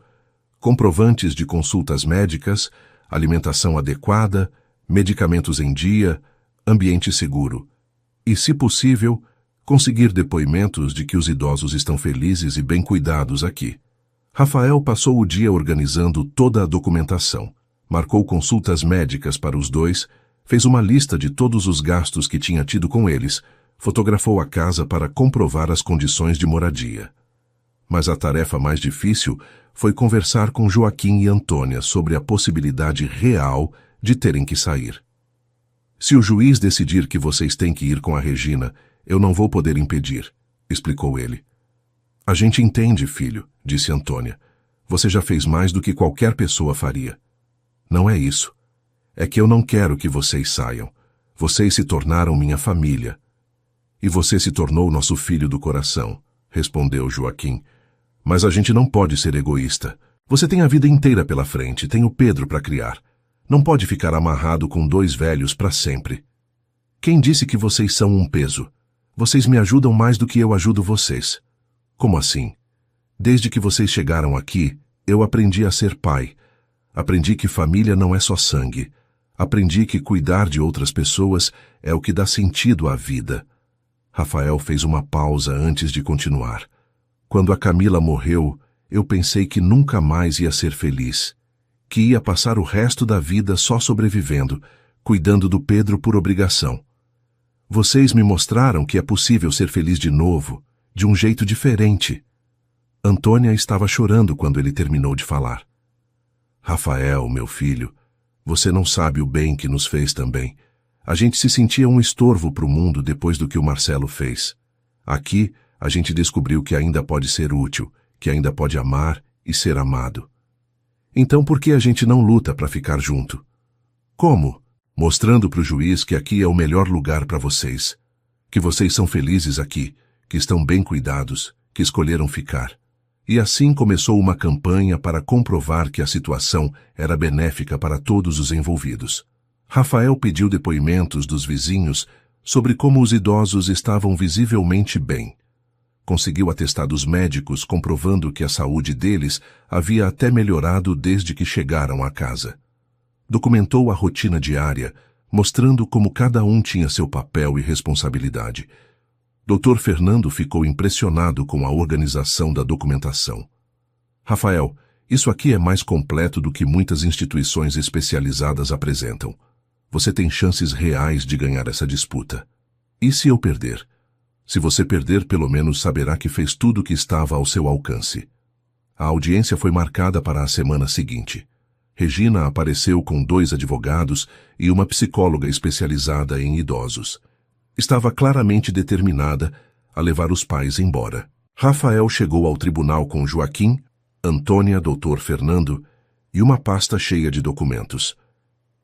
Comprovantes de consultas médicas, alimentação adequada, medicamentos em dia, ambiente seguro. E, se possível, conseguir depoimentos de que os idosos estão felizes e bem cuidados aqui. Rafael passou o dia organizando toda a documentação, marcou consultas médicas para os dois, fez uma lista de todos os gastos que tinha tido com eles, fotografou a casa para comprovar as condições de moradia. Mas a tarefa mais difícil foi conversar com Joaquim e Antônia sobre a possibilidade real de terem que sair. Se o juiz decidir que vocês têm que ir com a Regina, eu não vou poder impedir, explicou ele. A gente entende, filho, disse Antônia. Você já fez mais do que qualquer pessoa faria. Não é isso. É que eu não quero que vocês saiam. Vocês se tornaram minha família. E você se tornou nosso filho do coração, respondeu Joaquim. Mas a gente não pode ser egoísta. Você tem a vida inteira pela frente, tem o Pedro para criar. Não pode ficar amarrado com dois velhos para sempre. Quem disse que vocês são um peso? Vocês me ajudam mais do que eu ajudo vocês. Como assim? Desde que vocês chegaram aqui, eu aprendi a ser pai. Aprendi que família não é só sangue. Aprendi que cuidar de outras pessoas é o que dá sentido à vida. Rafael fez uma pausa antes de continuar. Quando a Camila morreu, eu pensei que nunca mais ia ser feliz. Que ia passar o resto da vida só sobrevivendo, cuidando do Pedro por obrigação. Vocês me mostraram que é possível ser feliz de novo, de um jeito diferente. Antônia estava chorando quando ele terminou de falar. Rafael, meu filho, você não sabe o bem que nos fez também. A gente se sentia um estorvo para o mundo depois do que o Marcelo fez. Aqui, a gente descobriu que ainda pode ser útil, que ainda pode amar e ser amado. Então por que a gente não luta para ficar junto? Como? Mostrando para o juiz que aqui é o melhor lugar para vocês, que vocês são felizes aqui, que estão bem cuidados, que escolheram ficar. E assim começou uma campanha para comprovar que a situação era benéfica para todos os envolvidos. Rafael pediu depoimentos dos vizinhos sobre como os idosos estavam visivelmente bem. Conseguiu atestados médicos comprovando que a saúde deles havia até melhorado desde que chegaram à casa. Documentou a rotina diária, mostrando como cada um tinha seu papel e responsabilidade. Dr. Fernando ficou impressionado com a organização da documentação. Rafael, isso aqui é mais completo do que muitas instituições especializadas apresentam. Você tem chances reais de ganhar essa disputa. E se eu perder? Se você perder, pelo menos saberá que fez tudo o que estava ao seu alcance. A audiência foi marcada para a semana seguinte. Regina apareceu com 2 advogados e uma psicóloga especializada em idosos. Estava claramente determinada a levar os pais embora. Rafael chegou ao tribunal com Joaquim, Antônia, Dr. Fernando e uma pasta cheia de documentos.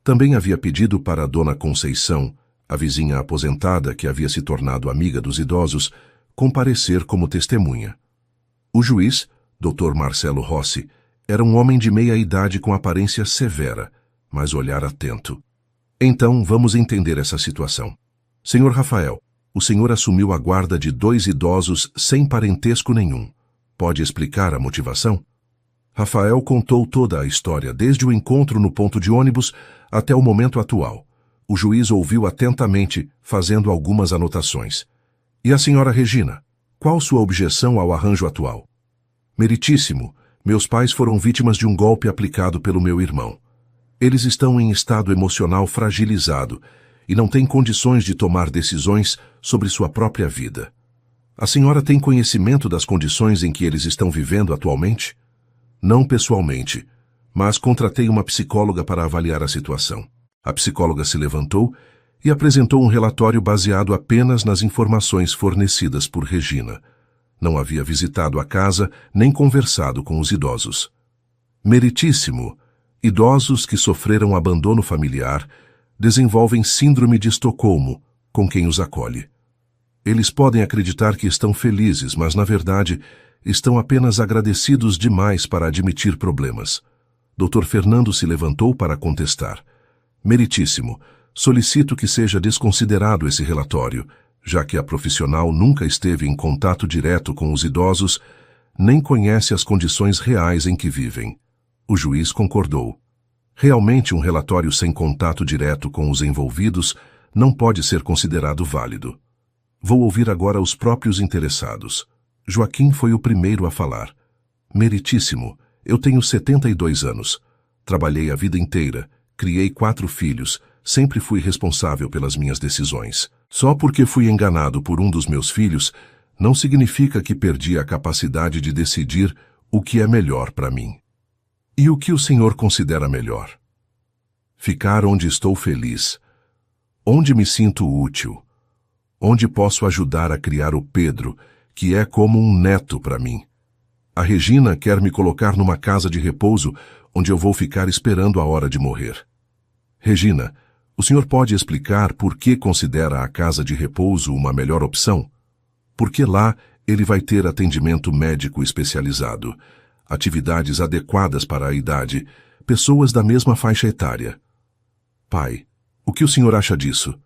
Também havia pedido para a dona Conceição, a vizinha aposentada que havia se tornado amiga dos idosos, comparecer como testemunha. O juiz, Dr. Marcelo Rossi, era um homem de meia-idade com aparência severa, mas olhar atento. Então, vamos entender essa situação. Senhor Rafael, o senhor assumiu a guarda de 2 idosos sem parentesco nenhum. Pode explicar a motivação? Rafael contou toda a história, desde o encontro no ponto de ônibus até o momento atual. O juiz ouviu atentamente, fazendo algumas anotações. E a senhora Regina? Qual sua objeção ao arranjo atual? Meritíssimo, meus pais foram vítimas de um golpe aplicado pelo meu irmão. Eles estão em estado emocional fragilizado e não têm condições de tomar decisões sobre sua própria vida. A senhora tem conhecimento das condições em que eles estão vivendo atualmente? Não pessoalmente, mas contratei uma psicóloga para avaliar a situação. A psicóloga se levantou e apresentou um relatório baseado apenas nas informações fornecidas por Regina. Não havia visitado a casa nem conversado com os idosos. Meritíssimo, idosos que sofreram abandono familiar, desenvolvem síndrome de Estocolmo com quem os acolhe. Eles podem acreditar que estão felizes, mas, na verdade, estão apenas agradecidos demais para admitir problemas. Dr. Fernando se levantou para contestar. Meritíssimo, solicito que seja desconsiderado esse relatório, já que a profissional nunca esteve em contato direto com os idosos, nem conhece as condições reais em que vivem. O juiz concordou. Realmente, um relatório sem contato direto com os envolvidos não pode ser considerado válido. Vou ouvir agora os próprios interessados. Joaquim foi o primeiro a falar. Meritíssimo, eu tenho 72 anos. Trabalhei a vida inteira, criei 4 filhos, sempre fui responsável pelas minhas decisões. Só porque fui enganado por um dos meus filhos, não significa que perdi a capacidade de decidir o que é melhor para mim. E o que o senhor considera melhor? Ficar onde estou feliz, onde me sinto útil, onde posso ajudar a criar o Pedro, que é como um neto para mim. A Regina quer me colocar numa casa de repouso onde eu vou ficar esperando a hora de morrer. Regina, o senhor pode explicar por que considera a casa de repouso uma melhor opção? Porque lá ele vai ter atendimento médico especializado, atividades adequadas para a idade, pessoas da mesma faixa etária. Pai, o que o senhor acha disso?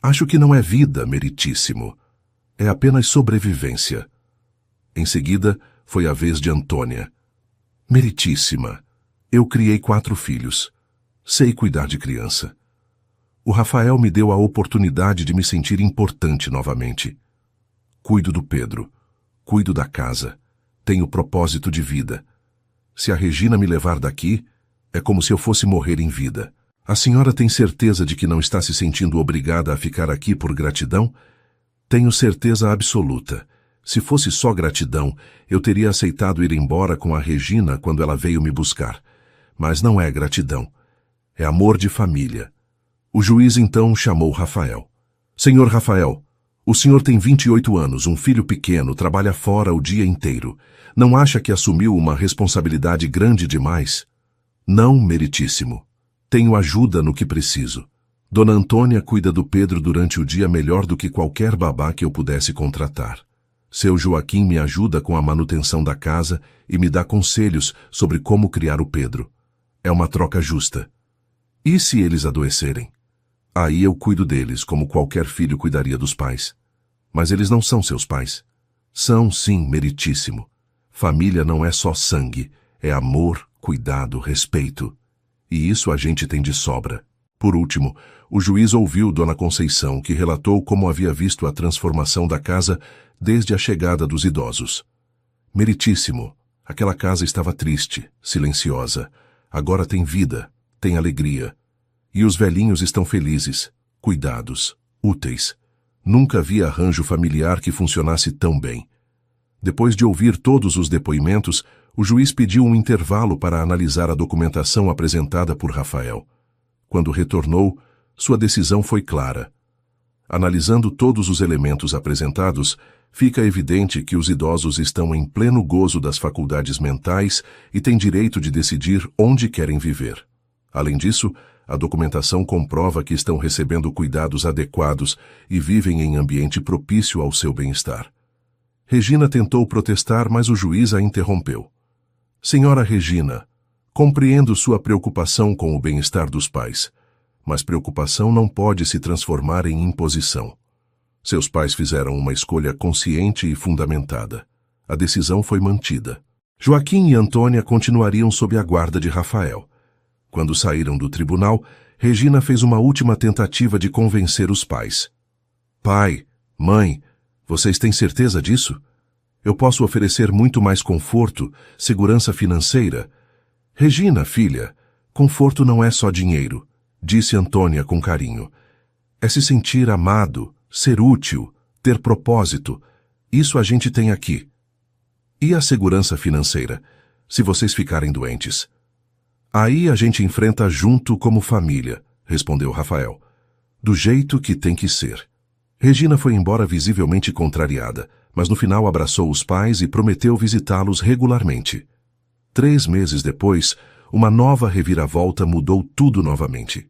Acho que não é vida, meritíssimo. É apenas sobrevivência. Em seguida, foi a vez de Antônia. Meritíssima, eu criei 4 filhos. Sei cuidar de criança. O Rafael me deu a oportunidade de me sentir importante novamente. Cuido do Pedro. Cuido da casa. Tenho propósito de vida. Se a Regina me levar daqui, é como se eu fosse morrer em vida. A senhora tem certeza de que não está se sentindo obrigada a ficar aqui por gratidão? Tenho certeza absoluta. Se fosse só gratidão, eu teria aceitado ir embora com a Regina quando ela veio me buscar. Mas não é gratidão. É amor de família. O juiz então chamou Rafael. Senhor Rafael, o senhor tem 28 anos, um filho pequeno, trabalha fora o dia inteiro. Não acha que assumiu uma responsabilidade grande demais? Não, meritíssimo. Tenho ajuda no que preciso. Dona Antônia cuida do Pedro durante o dia melhor do que qualquer babá que eu pudesse contratar. Seu Joaquim me ajuda com a manutenção da casa e me dá conselhos sobre como criar o Pedro. É uma troca justa. E se eles adoecerem? Aí eu cuido deles como qualquer filho cuidaria dos pais. Mas eles não são seus pais. São, sim, meritíssimo. Família não é só sangue, é amor, cuidado, respeito. E isso a gente tem de sobra. Por último, o juiz ouviu Dona Conceição, que relatou como havia visto a transformação da casa desde a chegada dos idosos. Meritíssimo, aquela casa estava triste, silenciosa. Agora tem vida, tem alegria. E os velhinhos estão felizes, cuidados, úteis. Nunca vi arranjo familiar que funcionasse tão bem. Depois de ouvir todos os depoimentos, o juiz pediu um intervalo para analisar a documentação apresentada por Rafael. Quando retornou, sua decisão foi clara. Analisando todos os elementos apresentados, fica evidente que os idosos estão em pleno gozo das faculdades mentais e têm direito de decidir onde querem viver. Além disso, a documentação comprova que estão recebendo cuidados adequados e vivem em ambiente propício ao seu bem-estar. Regina tentou protestar, mas o juiz a interrompeu. Senhora Regina, compreendo sua preocupação com o bem-estar dos pais, mas preocupação não pode se transformar em imposição. Seus pais fizeram uma escolha consciente e fundamentada. A decisão foi mantida. Joaquim e Antônia continuariam sob a guarda de Rafael. Quando saíram do tribunal, Regina fez uma última tentativa de convencer os pais. Pai, mãe, vocês têm certeza disso? Eu posso oferecer muito mais conforto, segurança financeira. Regina, filha, conforto não é só dinheiro, disse Antônia com carinho. É se sentir amado, ser útil, ter propósito. Isso a gente tem aqui. E a segurança financeira, se vocês ficarem doentes? Aí a gente enfrenta junto como família, respondeu Rafael. Do jeito que tem que ser. Regina foi embora visivelmente contrariada, mas no final abraçou os pais e prometeu visitá-los regularmente. 3 meses depois, uma nova reviravolta mudou tudo novamente.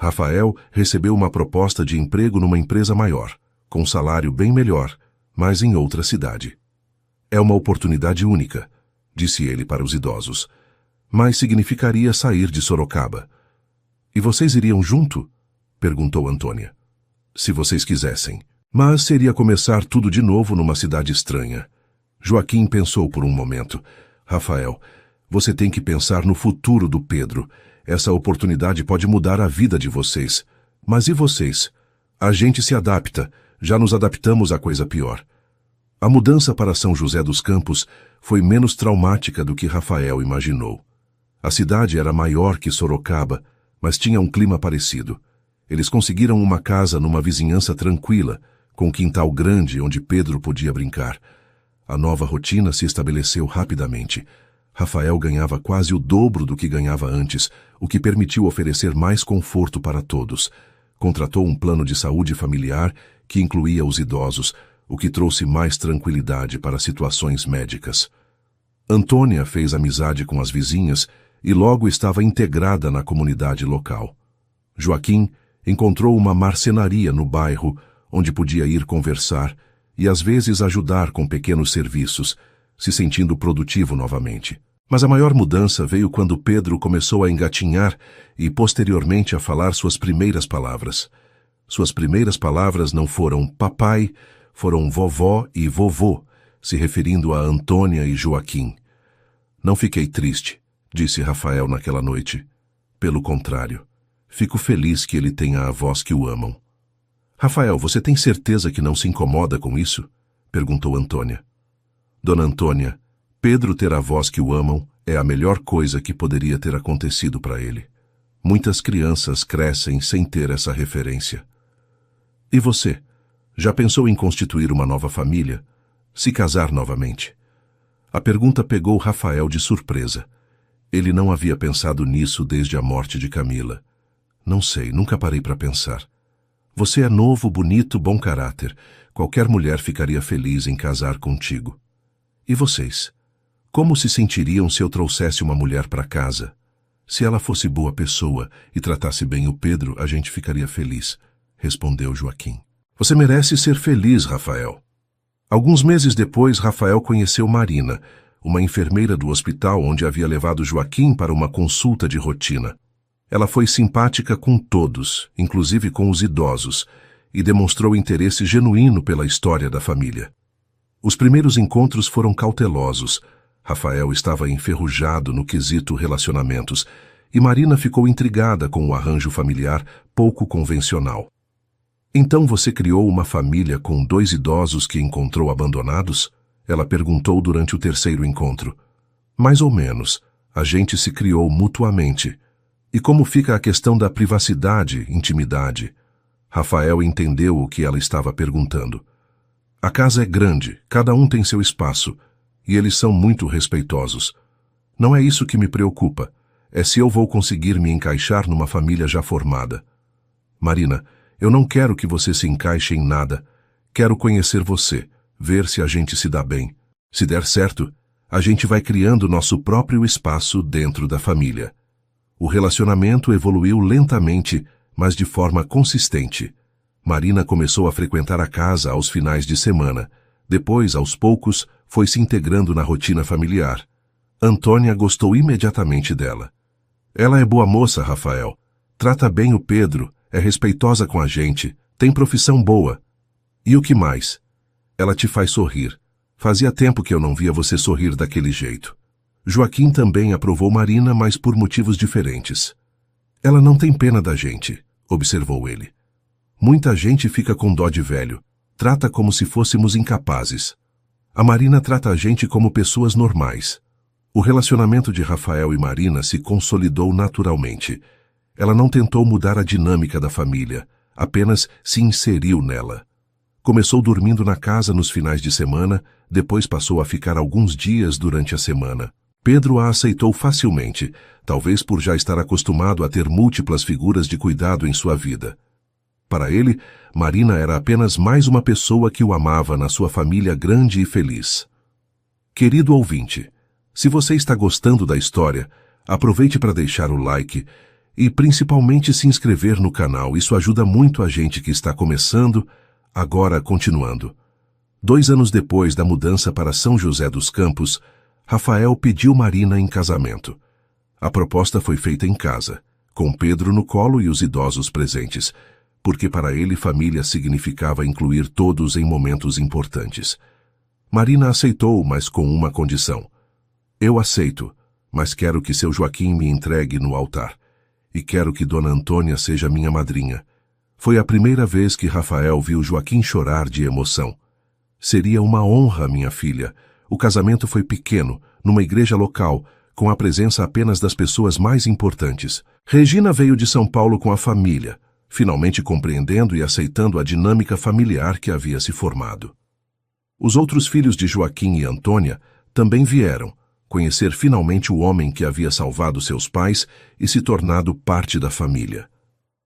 Rafael recebeu uma proposta de emprego numa empresa maior, com um salário bem melhor, mas em outra cidade. É uma oportunidade única, disse ele para os idosos, mas significaria sair de Sorocaba. E vocês iriam junto? Perguntou Antônia. Se vocês quisessem. Mas seria começar tudo de novo numa cidade estranha. Joaquim pensou por um momento. Rafael, você tem que pensar no futuro do Pedro. Essa oportunidade pode mudar a vida de vocês. Mas e vocês? A gente se adapta. Já nos adaptamos a coisa pior. A mudança para São José dos Campos foi menos traumática do que Rafael imaginou. A cidade era maior que Sorocaba, mas tinha um clima parecido. Eles conseguiram uma casa numa vizinhança tranquila, com um quintal grande onde Pedro podia brincar. A nova rotina se estabeleceu rapidamente. Rafael ganhava quase o dobro do que ganhava antes, o que permitiu oferecer mais conforto para todos. Contratou um plano de saúde familiar que incluía os idosos, o que trouxe mais tranquilidade para situações médicas. Antônia fez amizade com as vizinhas e logo estava integrada na comunidade local. Joaquim encontrou uma marcenaria no bairro, onde podia ir conversar e às vezes ajudar com pequenos serviços, se sentindo produtivo novamente. Mas a maior mudança veio quando Pedro começou a engatinhar e posteriormente a falar suas primeiras palavras. Suas primeiras palavras não foram papai, foram vovó e vovô, se referindo a Antônia e Joaquim. Não fiquei triste, disse Rafael naquela noite. Pelo contrário, fico feliz que ele tenha avós que o amam. Rafael, você tem certeza que não se incomoda com isso? Perguntou Antônia. Dona Antônia, Pedro ter avós que o amam é a melhor coisa que poderia ter acontecido para ele. Muitas crianças crescem sem ter essa referência. E você? Já pensou em constituir uma nova família? Se casar novamente? A pergunta pegou Rafael de surpresa. Ele não havia pensado nisso desde a morte de Camila. Não sei, nunca parei para pensar. Você é novo, bonito, bom caráter. Qualquer mulher ficaria feliz em casar contigo. E vocês? Como se sentiriam se eu trouxesse uma mulher para casa? Se ela fosse boa pessoa e tratasse bem o Pedro, a gente ficaria feliz, respondeu Joaquim. Você merece ser feliz, Rafael. Alguns meses depois, Rafael conheceu Marina, uma enfermeira do hospital onde havia levado Joaquim para uma consulta de rotina. Ela foi simpática com todos, inclusive com os idosos, e demonstrou interesse genuíno pela história da família. Os primeiros encontros foram cautelosos. Rafael estava enferrujado no quesito relacionamentos, e Marina ficou intrigada com o arranjo familiar pouco convencional. Então você criou uma família com 2 idosos que encontrou abandonados? Ela perguntou durante o terceiro encontro. Mais ou menos. A gente se criou mutuamente. E como fica a questão da privacidade, intimidade? Rafael entendeu o que ela estava perguntando. A casa é grande, cada um tem seu espaço, e eles são muito respeitosos. Não é isso que me preocupa, é se eu vou conseguir me encaixar numa família já formada. Marina, eu não quero que você se encaixe em nada. Quero conhecer você, ver se a gente se dá bem. Se der certo, a gente vai criando nosso próprio espaço dentro da família. O relacionamento evoluiu lentamente, mas de forma consistente. Marina começou a frequentar a casa aos finais de semana. Depois, aos poucos, foi se integrando na rotina familiar. Antônia gostou imediatamente dela. Ela é boa moça, Rafael. Trata bem o Pedro, é respeitosa com a gente, tem profissão boa. E o que mais? Ela te faz sorrir. Fazia tempo que eu não via você sorrir daquele jeito. Joaquim também aprovou Marina, mas por motivos diferentes. Ela não tem pena da gente, observou ele. Muita gente fica com dó de velho. Trata como se fôssemos incapazes. A Marina trata a gente como pessoas normais. O relacionamento de Rafael e Marina se consolidou naturalmente. Ela não tentou mudar a dinâmica da família, apenas se inseriu nela. Começou dormindo na casa nos finais de semana, depois passou a ficar alguns dias durante a semana. Pedro a aceitou facilmente, talvez por já estar acostumado a ter múltiplas figuras de cuidado em sua vida. Para ele, Marina era apenas mais uma pessoa que o amava na sua família grande e feliz. Querido ouvinte, se você está gostando da história, aproveite para deixar o like e principalmente se inscrever no canal. Isso ajuda muito a gente que está começando, agora continuando. 2 anos depois da mudança para São José dos Campos, Rafael pediu Marina em casamento. A proposta foi feita em casa, com Pedro no colo e os idosos presentes, porque para ele família significava incluir todos em momentos importantes. Marina aceitou, mas com uma condição. Eu aceito, mas quero que seu Joaquim me entregue no altar. E quero que Dona Antônia seja minha madrinha. Foi a primeira vez que Rafael viu Joaquim chorar de emoção. Seria uma honra, minha filha. O casamento foi pequeno, numa igreja local, com a presença apenas das pessoas mais importantes. Regina veio de São Paulo com a família, finalmente compreendendo e aceitando a dinâmica familiar que havia se formado. Os outros filhos de Joaquim e Antônia também vieram, conhecer finalmente o homem que havia salvado seus pais e se tornado parte da família.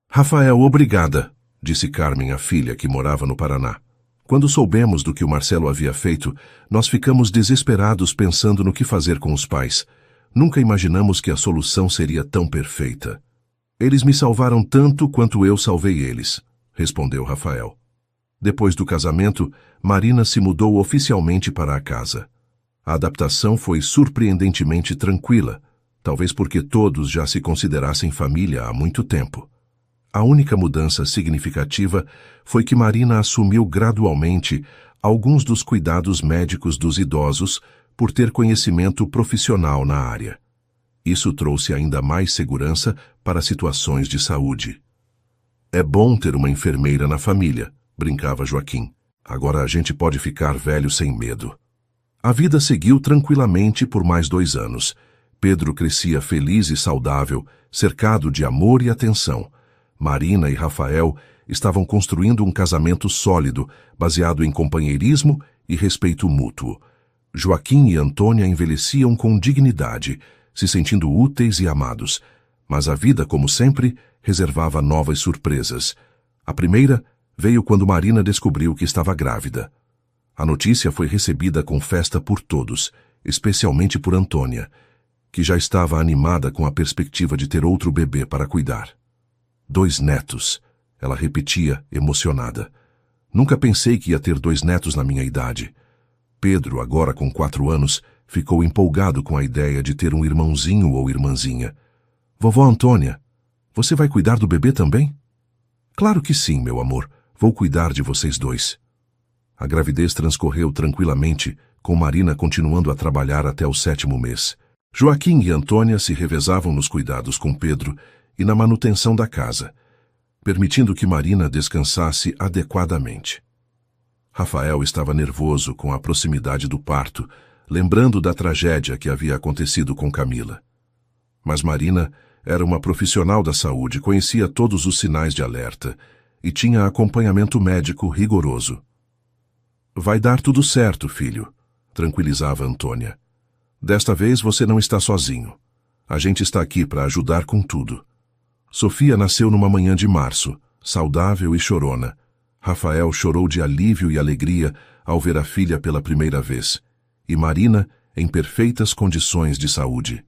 Rafael, obrigada, disse Carmen, a filha que morava no Paraná. Quando soubemos do que o Marcelo havia feito, nós ficamos desesperados pensando no que fazer com os pais. Nunca imaginamos que a solução seria tão perfeita. Eles me salvaram tanto quanto eu salvei eles, respondeu Rafael. Depois do casamento, Marina se mudou oficialmente para a casa. A adaptação foi surpreendentemente tranquila, talvez porque todos já se considerassem família há muito tempo. A única mudança significativa foi que Marina assumiu gradualmente alguns dos cuidados médicos dos idosos por ter conhecimento profissional na área. Isso trouxe ainda mais segurança para situações de saúde. É bom ter uma enfermeira na família, brincava Joaquim. Agora a gente pode ficar velho sem medo. A vida seguiu tranquilamente por mais 2 anos. Pedro crescia feliz e saudável, cercado de amor e atenção. Marina e Rafael estavam construindo um casamento sólido, baseado em companheirismo e respeito mútuo. Joaquim e Antônia envelheciam com dignidade, se sentindo úteis e amados. Mas a vida, como sempre, reservava novas surpresas. A primeira veio quando Marina descobriu que estava grávida. A notícia foi recebida com festa por todos, especialmente por Antônia, que já estava animada com a perspectiva de ter outro bebê para cuidar. 2 netos, ela repetia, emocionada. Nunca pensei que ia ter 2 netos na minha idade. Pedro, agora com 4 anos, ficou empolgado com a ideia de ter um irmãozinho ou irmãzinha. Vovó Antônia, você vai cuidar do bebê também? Claro que sim, meu amor. Vou cuidar de vocês 2. A gravidez transcorreu tranquilamente, com Marina continuando a trabalhar até o 7º mês. Joaquim e Antônia se revezavam nos cuidados com Pedro e na manutenção da casa, permitindo que Marina descansasse adequadamente. Rafael estava nervoso com a proximidade do parto, lembrando da tragédia que havia acontecido com Camila. Mas Marina era uma profissional da saúde, conhecia todos os sinais de alerta e tinha acompanhamento médico rigoroso. Vai dar tudo certo, filho, tranquilizava Antônia. Desta vez você não está sozinho. A gente está aqui para ajudar com tudo. Sofia nasceu numa manhã de março, saudável e chorona. Rafael chorou de alívio e alegria ao ver a filha pela primeira vez, e Marina em perfeitas condições de saúde.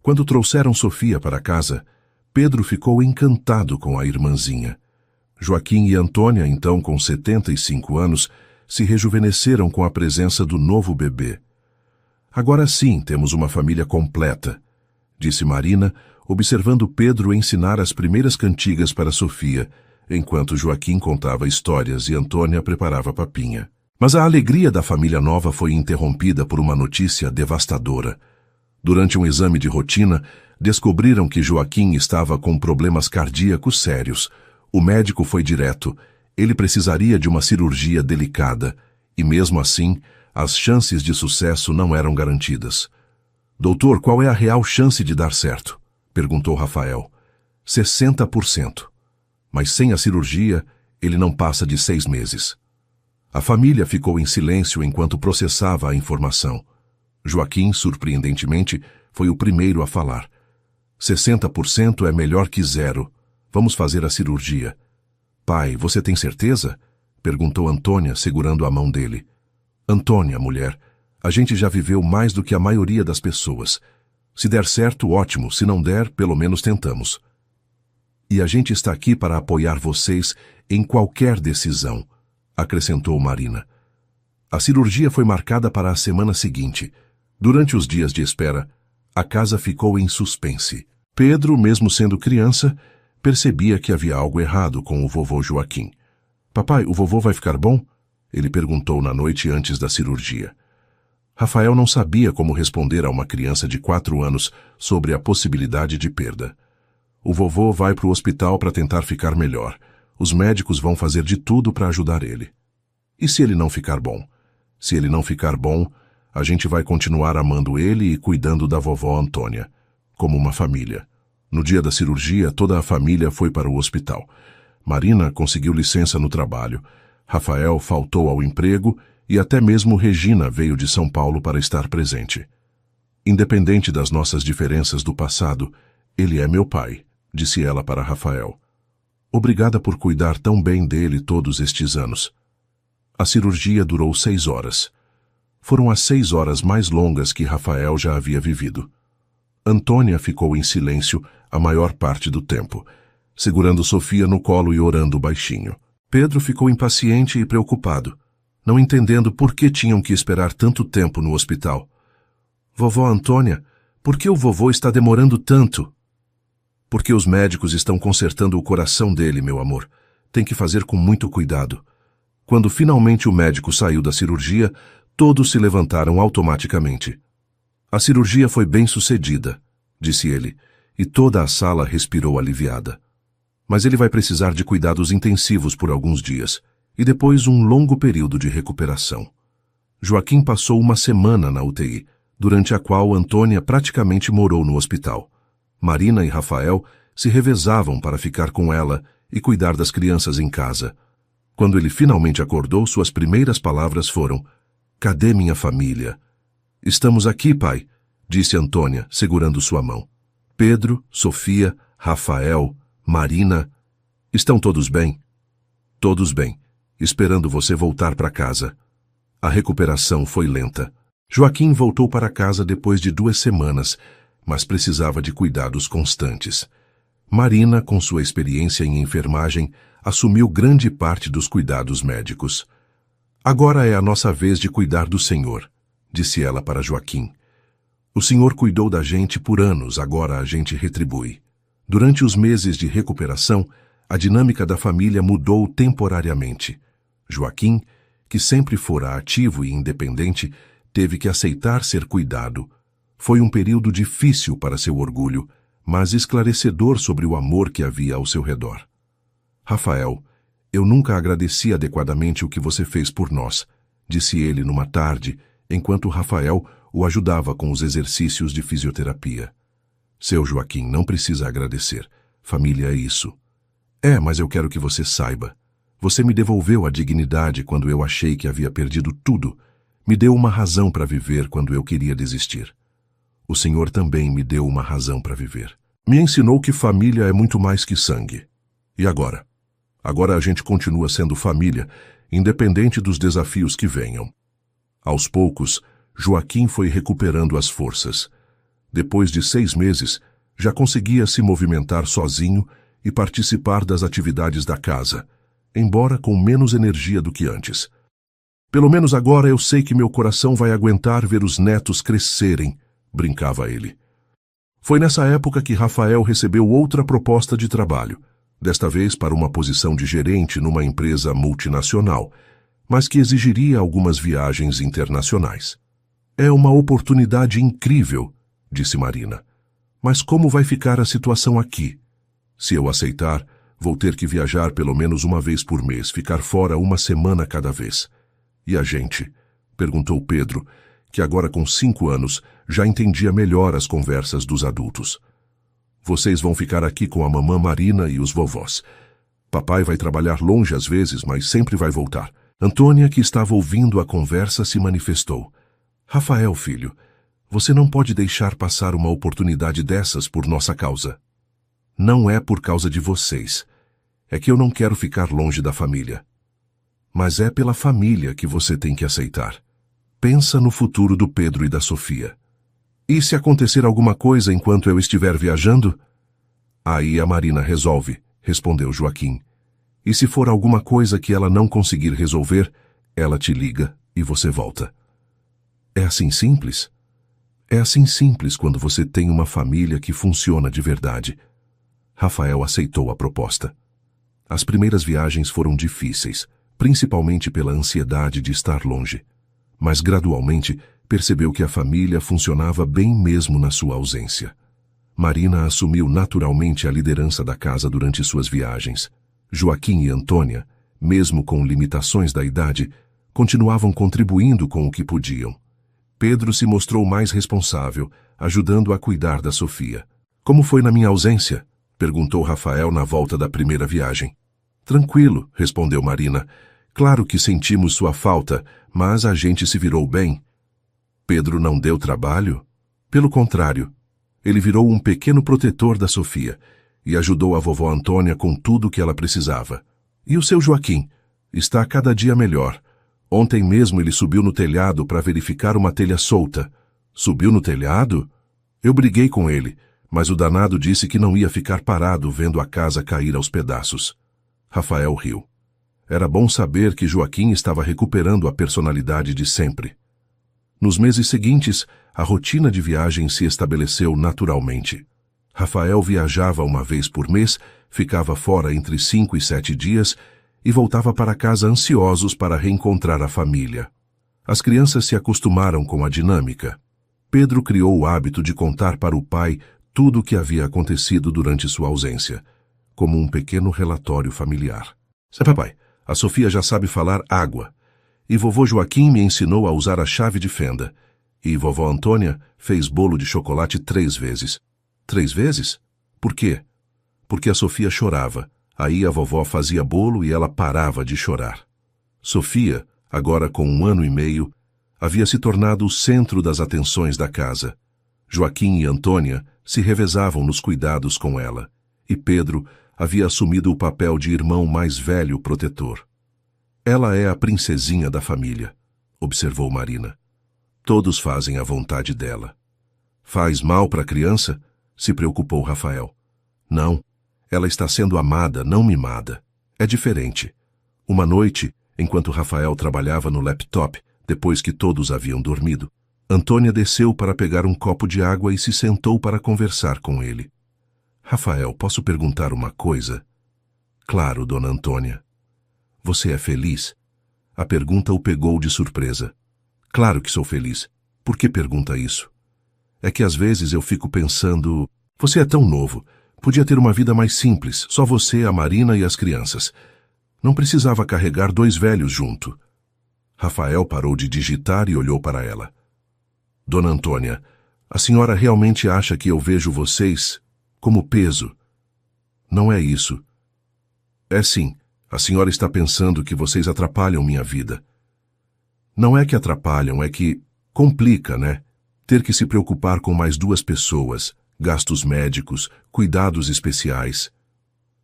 Quando trouxeram Sofia para casa, Pedro ficou encantado com a irmãzinha. Joaquim e Antônia, então com 75 anos, se rejuvenesceram com a presença do novo bebê. Agora sim temos uma família completa, disse Marina, observando Pedro ensinar as primeiras cantigas para Sofia, enquanto Joaquim contava histórias e Antônia preparava papinha. Mas a alegria da família nova foi interrompida por uma notícia devastadora. Durante um exame de rotina, descobriram que Joaquim estava com problemas cardíacos sérios. O médico foi direto. Ele precisaria de uma cirurgia delicada, e mesmo assim, as chances de sucesso não eram garantidas. Doutor, qual é a real chance de dar certo? Perguntou Rafael. 60%. Mas sem a cirurgia, ele não passa de 6 meses. A família ficou em silêncio enquanto processava a informação. Joaquim, surpreendentemente, foi o primeiro a falar. 60% é melhor que 0. Vamos fazer a cirurgia. Pai, você tem certeza? Perguntou Antônia, segurando a mão dele. Antônia, mulher, a gente já viveu mais do que a maioria das pessoas. Se der certo, ótimo. Se não der, pelo menos tentamos. E a gente está aqui para apoiar vocês em qualquer decisão, acrescentou Marina. A cirurgia foi marcada para a semana seguinte. Durante os dias de espera, a casa ficou em suspense. Pedro, mesmo sendo criança, percebia que havia algo errado com o vovô Joaquim. Papai, o vovô vai ficar bom? Ele perguntou na noite antes da cirurgia. Rafael não sabia como responder a uma criança de 4 anos sobre a possibilidade de perda. O vovô vai para o hospital para tentar ficar melhor. Os médicos vão fazer de tudo para ajudar ele. E se ele não ficar bom? Se ele não ficar bom, a gente vai continuar amando ele e cuidando da vovó Antônia, como uma família. No dia da cirurgia, toda a família foi para o hospital. Marina conseguiu licença no trabalho, Rafael faltou ao emprego e até mesmo Regina veio de São Paulo para estar presente. Independente das nossas diferenças do passado, ele é meu pai, disse ela para Rafael. Obrigada por cuidar tão bem dele todos estes anos. A cirurgia durou 6 horas. Foram as 6 horas mais longas que Rafael já havia vivido. Antônia ficou em silêncio a maior parte do tempo, segurando Sofia no colo e orando baixinho. Pedro ficou impaciente e preocupado, não entendendo por que tinham que esperar tanto tempo no hospital. Vovó Antônia, por que o vovô está demorando tanto? Porque os médicos estão consertando o coração dele, meu amor. Tem que fazer com muito cuidado. Quando finalmente o médico saiu da cirurgia, todos se levantaram automaticamente. A cirurgia foi bem sucedida, disse ele, e toda a sala respirou aliviada. Mas ele vai precisar de cuidados intensivos por alguns dias, e depois um longo período de recuperação. Joaquim passou uma semana na UTI, durante a qual Antônia praticamente morou no hospital. Marina e Rafael se revezavam para ficar com ela e cuidar das crianças em casa. Quando ele finalmente acordou, suas primeiras palavras foram: "Cadê minha família?" "Estamos aqui, pai", disse Antônia, segurando sua mão. Pedro, Sofia, Rafael, Marina, estão todos bem? Todos bem, esperando você voltar para casa. A recuperação foi lenta. Joaquim voltou para casa depois de 2 semanas, mas precisava de cuidados constantes. Marina, com sua experiência em enfermagem, assumiu grande parte dos cuidados médicos. "Agora é a nossa vez de cuidar do Senhor", disse ela para Joaquim. "O Senhor cuidou da gente por anos, agora a gente retribui." Durante os meses de recuperação, a dinâmica da família mudou temporariamente. Joaquim, que sempre fora ativo e independente, teve que aceitar ser cuidado. Foi um período difícil para seu orgulho, mas esclarecedor sobre o amor que havia ao seu redor. "Rafael, eu nunca agradeci adequadamente o que você fez por nós", disse ele numa tarde, enquanto Rafael o ajudava com os exercícios de fisioterapia. "Seu Joaquim, não precisa agradecer. Família é isso." "É, mas eu quero que você saiba. Você me devolveu a dignidade quando eu achei que havia perdido tudo. Me deu uma razão para viver quando eu queria desistir. O Senhor também me deu uma razão para viver. Me ensinou que família é muito mais que sangue. E agora? Agora a gente continua sendo família, independente dos desafios que venham." Aos poucos, Joaquim foi recuperando as forças. Depois de 6 meses, já conseguia se movimentar sozinho e participar das atividades da casa, embora com menos energia do que antes. "Pelo menos agora eu sei que meu coração vai aguentar ver os netos crescerem", brincava ele. Foi nessa época que Rafael recebeu outra proposta de trabalho, desta vez para uma posição de gerente numa empresa multinacional, mas que exigiria algumas viagens internacionais. "É uma oportunidade incrível", disse Marina. "Mas como vai ficar a situação aqui? Se eu aceitar, vou ter que viajar pelo menos uma vez por mês, ficar fora uma semana cada vez." "E a gente?", perguntou Pedro, que agora com 5 anos já entendia melhor as conversas dos adultos. "Vocês vão ficar aqui com a mamã Marina e os vovós. Papai vai trabalhar longe às vezes, mas sempre vai voltar." Antônia, que estava ouvindo a conversa, se manifestou. "Rafael, filho, você não pode deixar passar uma oportunidade dessas por nossa causa." "Não é por causa de vocês. É que eu não quero ficar longe da família. Mas é pela família que você tem que aceitar. Pensa no futuro do Pedro e da Sofia. E se acontecer alguma coisa enquanto eu estiver viajando?" Aí a Marina resolve, respondeu Joaquim. E se for alguma coisa que ela não conseguir resolver, ela te liga e você volta. É assim simples? É assim simples quando você tem uma família que funciona de verdade. Rafael aceitou a proposta. As primeiras viagens foram difíceis, principalmente pela ansiedade de estar longe. Mas gradualmente percebeu que a família funcionava bem mesmo na sua ausência. Marina assumiu naturalmente a liderança da casa durante suas viagens. Joaquim e Antônia, mesmo com limitações da idade, continuavam contribuindo com o que podiam. Pedro se mostrou mais responsável, ajudando a cuidar da Sofia. Como foi na minha ausência? Perguntou Rafael na volta da primeira viagem. Tranquilo, respondeu Marina. Claro que sentimos sua falta, mas a gente se virou bem. Pedro não deu trabalho? Pelo contrário, ele virou um pequeno protetor da Sofia e ajudou a vovó Antônia com tudo que ela precisava. E o seu Joaquim? Está cada dia melhor. Ontem mesmo ele subiu no telhado para verificar uma telha solta. Subiu no telhado? Eu briguei com ele, mas o danado disse que não ia ficar parado vendo a casa cair aos pedaços. Rafael riu. Era bom saber que Joaquim estava recuperando a personalidade de sempre. Nos meses seguintes, a rotina de viagem se estabeleceu naturalmente. Rafael viajava uma vez por mês, ficava fora entre 5 e 7 dias e voltava para casa ansiosos para reencontrar a família. As crianças se acostumaram com a dinâmica. Pedro criou o hábito de contar para o pai tudo o que havia acontecido durante sua ausência, como um pequeno relatório familiar. Papai, a Sofia já sabe falar água, e vovô Joaquim me ensinou a usar a chave de fenda, e vovó Antônia fez bolo de chocolate 3 vezes. 3 vezes? Por quê? Porque a Sofia chorava. Aí a vovó fazia bolo e ela parava de chorar. Sofia, agora com 1 ano e meio, havia se tornado o centro das atenções da casa. Joaquim e Antônia se revezavam nos cuidados com ela, e Pedro havia assumido o papel de irmão mais velho protetor. Ela é a princesinha da família, observou Marina. Todos fazem a vontade dela. Faz mal para a criança? Se preocupou Rafael. Não, ela está sendo amada, não mimada. É diferente. Uma noite, enquanto Rafael trabalhava no laptop, depois que todos haviam dormido, Antônia desceu para pegar um copo de água e se sentou para conversar com ele. Rafael, posso perguntar uma coisa? Claro, dona Antônia. Você é feliz? A pergunta o pegou de surpresa. Claro que sou feliz. Por que pergunta isso? É que às vezes eu fico pensando... Você é tão novo. Podia ter uma vida mais simples, só você, a Marina e as crianças. Não precisava carregar 2 velhos junto. Rafael parou de digitar e olhou para ela. Dona Antônia, a senhora realmente acha que eu vejo vocês como peso? Não é isso. É sim. A senhora está pensando que vocês atrapalham minha vida. Não é que atrapalham, é que complica, né? Ter que se preocupar com mais 2 pessoas, gastos médicos, cuidados especiais.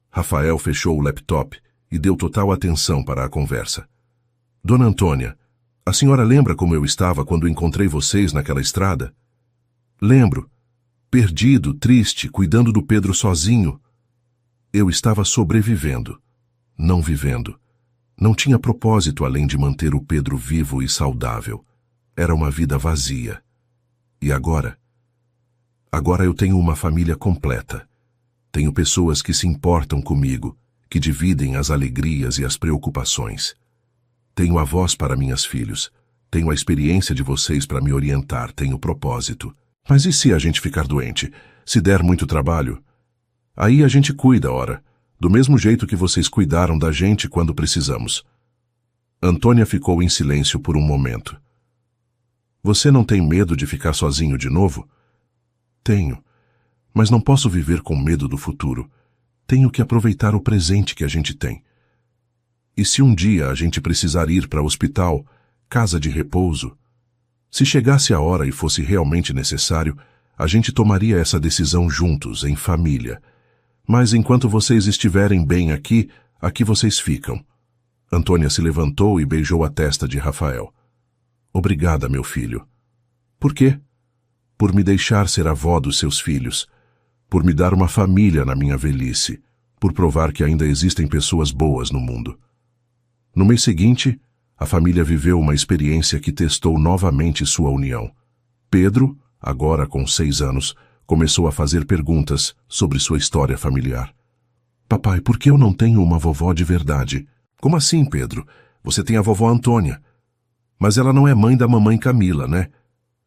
Rafael fechou o laptop e deu total atenção para a conversa. Dona Antônia, a senhora lembra como eu estava quando encontrei vocês naquela estrada? Lembro. Perdido, triste, cuidando do Pedro sozinho. Eu estava sobrevivendo, não vivendo. Não tinha propósito além de manter o Pedro vivo e saudável. Era uma vida vazia. E agora? Agora eu tenho uma família completa. Tenho pessoas que se importam comigo, que dividem as alegrias e as preocupações. Tenho avós para minhas filhos. Tenho a experiência de vocês para me orientar. Tenho propósito. Mas e se a gente ficar doente? Se der muito trabalho? Aí a gente cuida, ora. Do mesmo jeito que vocês cuidaram da gente quando precisamos. Antônia ficou em silêncio por um momento. Você não tem medo de ficar sozinho de novo? Tenho. Mas não posso viver com medo do futuro. Tenho que aproveitar o presente que a gente tem. E se um dia a gente precisar ir para o hospital, casa de repouso? Se chegasse a hora e fosse realmente necessário, a gente tomaria essa decisão juntos, em família. Mas enquanto vocês estiverem bem aqui, aqui vocês ficam. Antônia se levantou e beijou a testa de Rafael. Obrigada, meu filho. Por quê? Por me deixar ser avó dos seus filhos. por me dar uma família na minha velhice, por provar que ainda existem pessoas boas no mundo. No mês seguinte, a família viveu uma experiência que testou novamente sua união. Pedro, agora com 6 anos, começou a fazer perguntas sobre sua história familiar. Papai, por que eu não tenho uma vovó de verdade? Como assim, Pedro? Você tem a vovó Antônia. Mas ela não é mãe da mamãe Camila, né?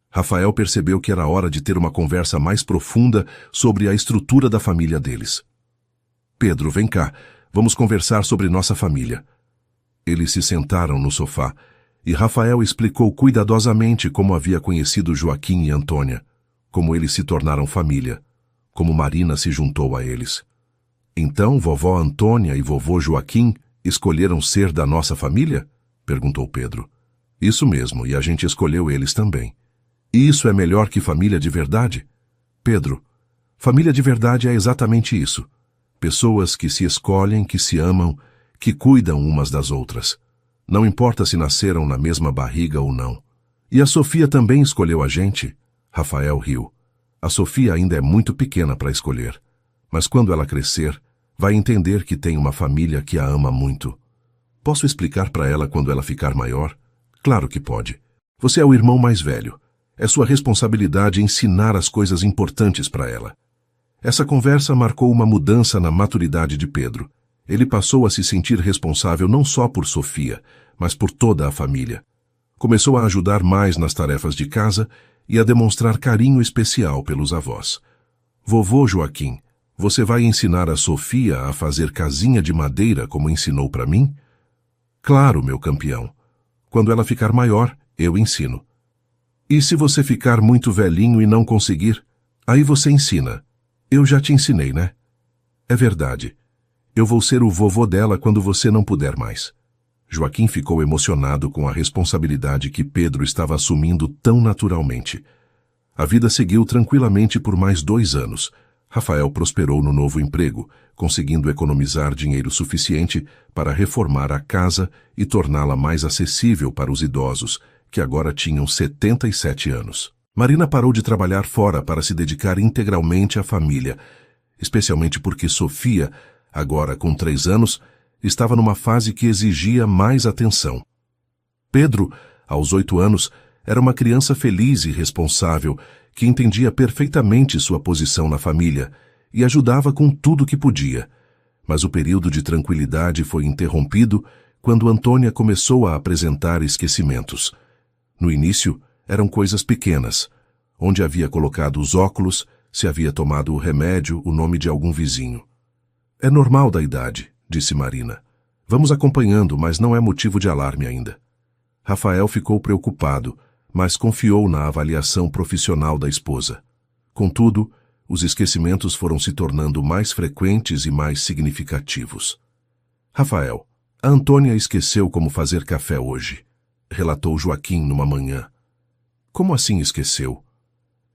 Rafael percebeu que era hora de ter uma conversa mais profunda sobre a estrutura da família deles. Pedro, vem cá, vamos conversar sobre nossa família. Eles se sentaram no sofá e Rafael explicou cuidadosamente como havia conhecido Joaquim e Antônia, como eles se tornaram família, como Marina se juntou a eles. Então, vovó Antônia e vovô Joaquim escolheram ser da nossa família? Perguntou Pedro. Isso mesmo, e a gente escolheu eles também. E isso é melhor que família de verdade? Pedro, família de verdade é exatamente isso. Pessoas que se escolhem, que se amam, que cuidam umas das outras. Não importa se nasceram na mesma barriga ou não. E a Sofia também escolheu a gente? Rafael riu. A Sofia ainda é muito pequena para escolher. Mas quando ela crescer, vai entender que tem uma família que a ama muito. Posso explicar para ela quando ela ficar maior? Claro que pode. Você é o irmão mais velho. É sua responsabilidade ensinar as coisas importantes para ela. Essa conversa marcou uma mudança na maturidade de Pedro. Ele passou a se sentir responsável não só por Sofia, mas por toda a família. Começou a ajudar mais nas tarefas de casa e a demonstrar carinho especial pelos avós. Vovô Joaquim, você vai ensinar a Sofia a fazer casinha de madeira como ensinou para mim? Claro, meu campeão. Quando ela ficar maior, eu ensino. E se você ficar muito velhinho e não conseguir, aí você ensina. Eu já te ensinei, né? É verdade. Eu vou ser o vovô dela quando você não puder mais. Joaquim ficou emocionado com a responsabilidade que Pedro estava assumindo tão naturalmente. A vida seguiu tranquilamente por mais 2 anos. Rafael prosperou no novo emprego, conseguindo economizar dinheiro suficiente para reformar a casa e torná-la mais acessível para os idosos, que agora tinham 77 anos. Marina parou de trabalhar fora para se dedicar integralmente à família, especialmente porque Sofia, agora com 3 anos, estava numa fase que exigia mais atenção. Pedro, aos 8 anos, era uma criança feliz e responsável, que entendia perfeitamente sua posição na família e ajudava com tudo que podia. Mas o período de tranquilidade foi interrompido quando Antônia começou a apresentar esquecimentos. No início, eram coisas pequenas, onde havia colocado os óculos, se havia tomado o remédio, o nome de algum vizinho. É normal da idade, disse Marina. Vamos acompanhando, mas não é motivo de alarme ainda. Rafael ficou preocupado, mas confiou na avaliação profissional da esposa. Contudo, os esquecimentos foram se tornando mais frequentes e mais significativos. Rafael, a Antônia esqueceu como fazer café hoje, relatou Joaquim numa manhã. Como assim esqueceu?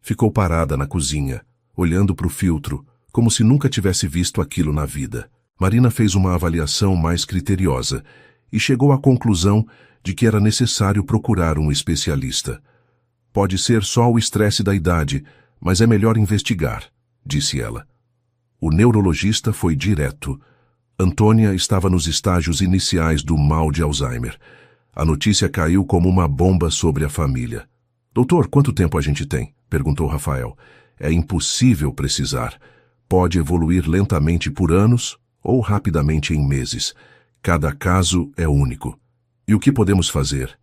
Ficou parada na cozinha, olhando para o filtro, como se nunca tivesse visto aquilo na vida. Marina fez uma avaliação mais criteriosa e chegou à conclusão de que era necessário procurar um especialista. Pode ser só o estresse da idade, mas é melhor investigar, disse ela. O neurologista foi direto. Antônia estava nos estágios iniciais do mal de Alzheimer. A notícia caiu como uma bomba sobre a família. Doutor, quanto tempo a gente tem? Perguntou Rafael. É impossível precisar. Pode evoluir lentamente por anos ou rapidamente em meses. Cada caso é único. E o que podemos fazer?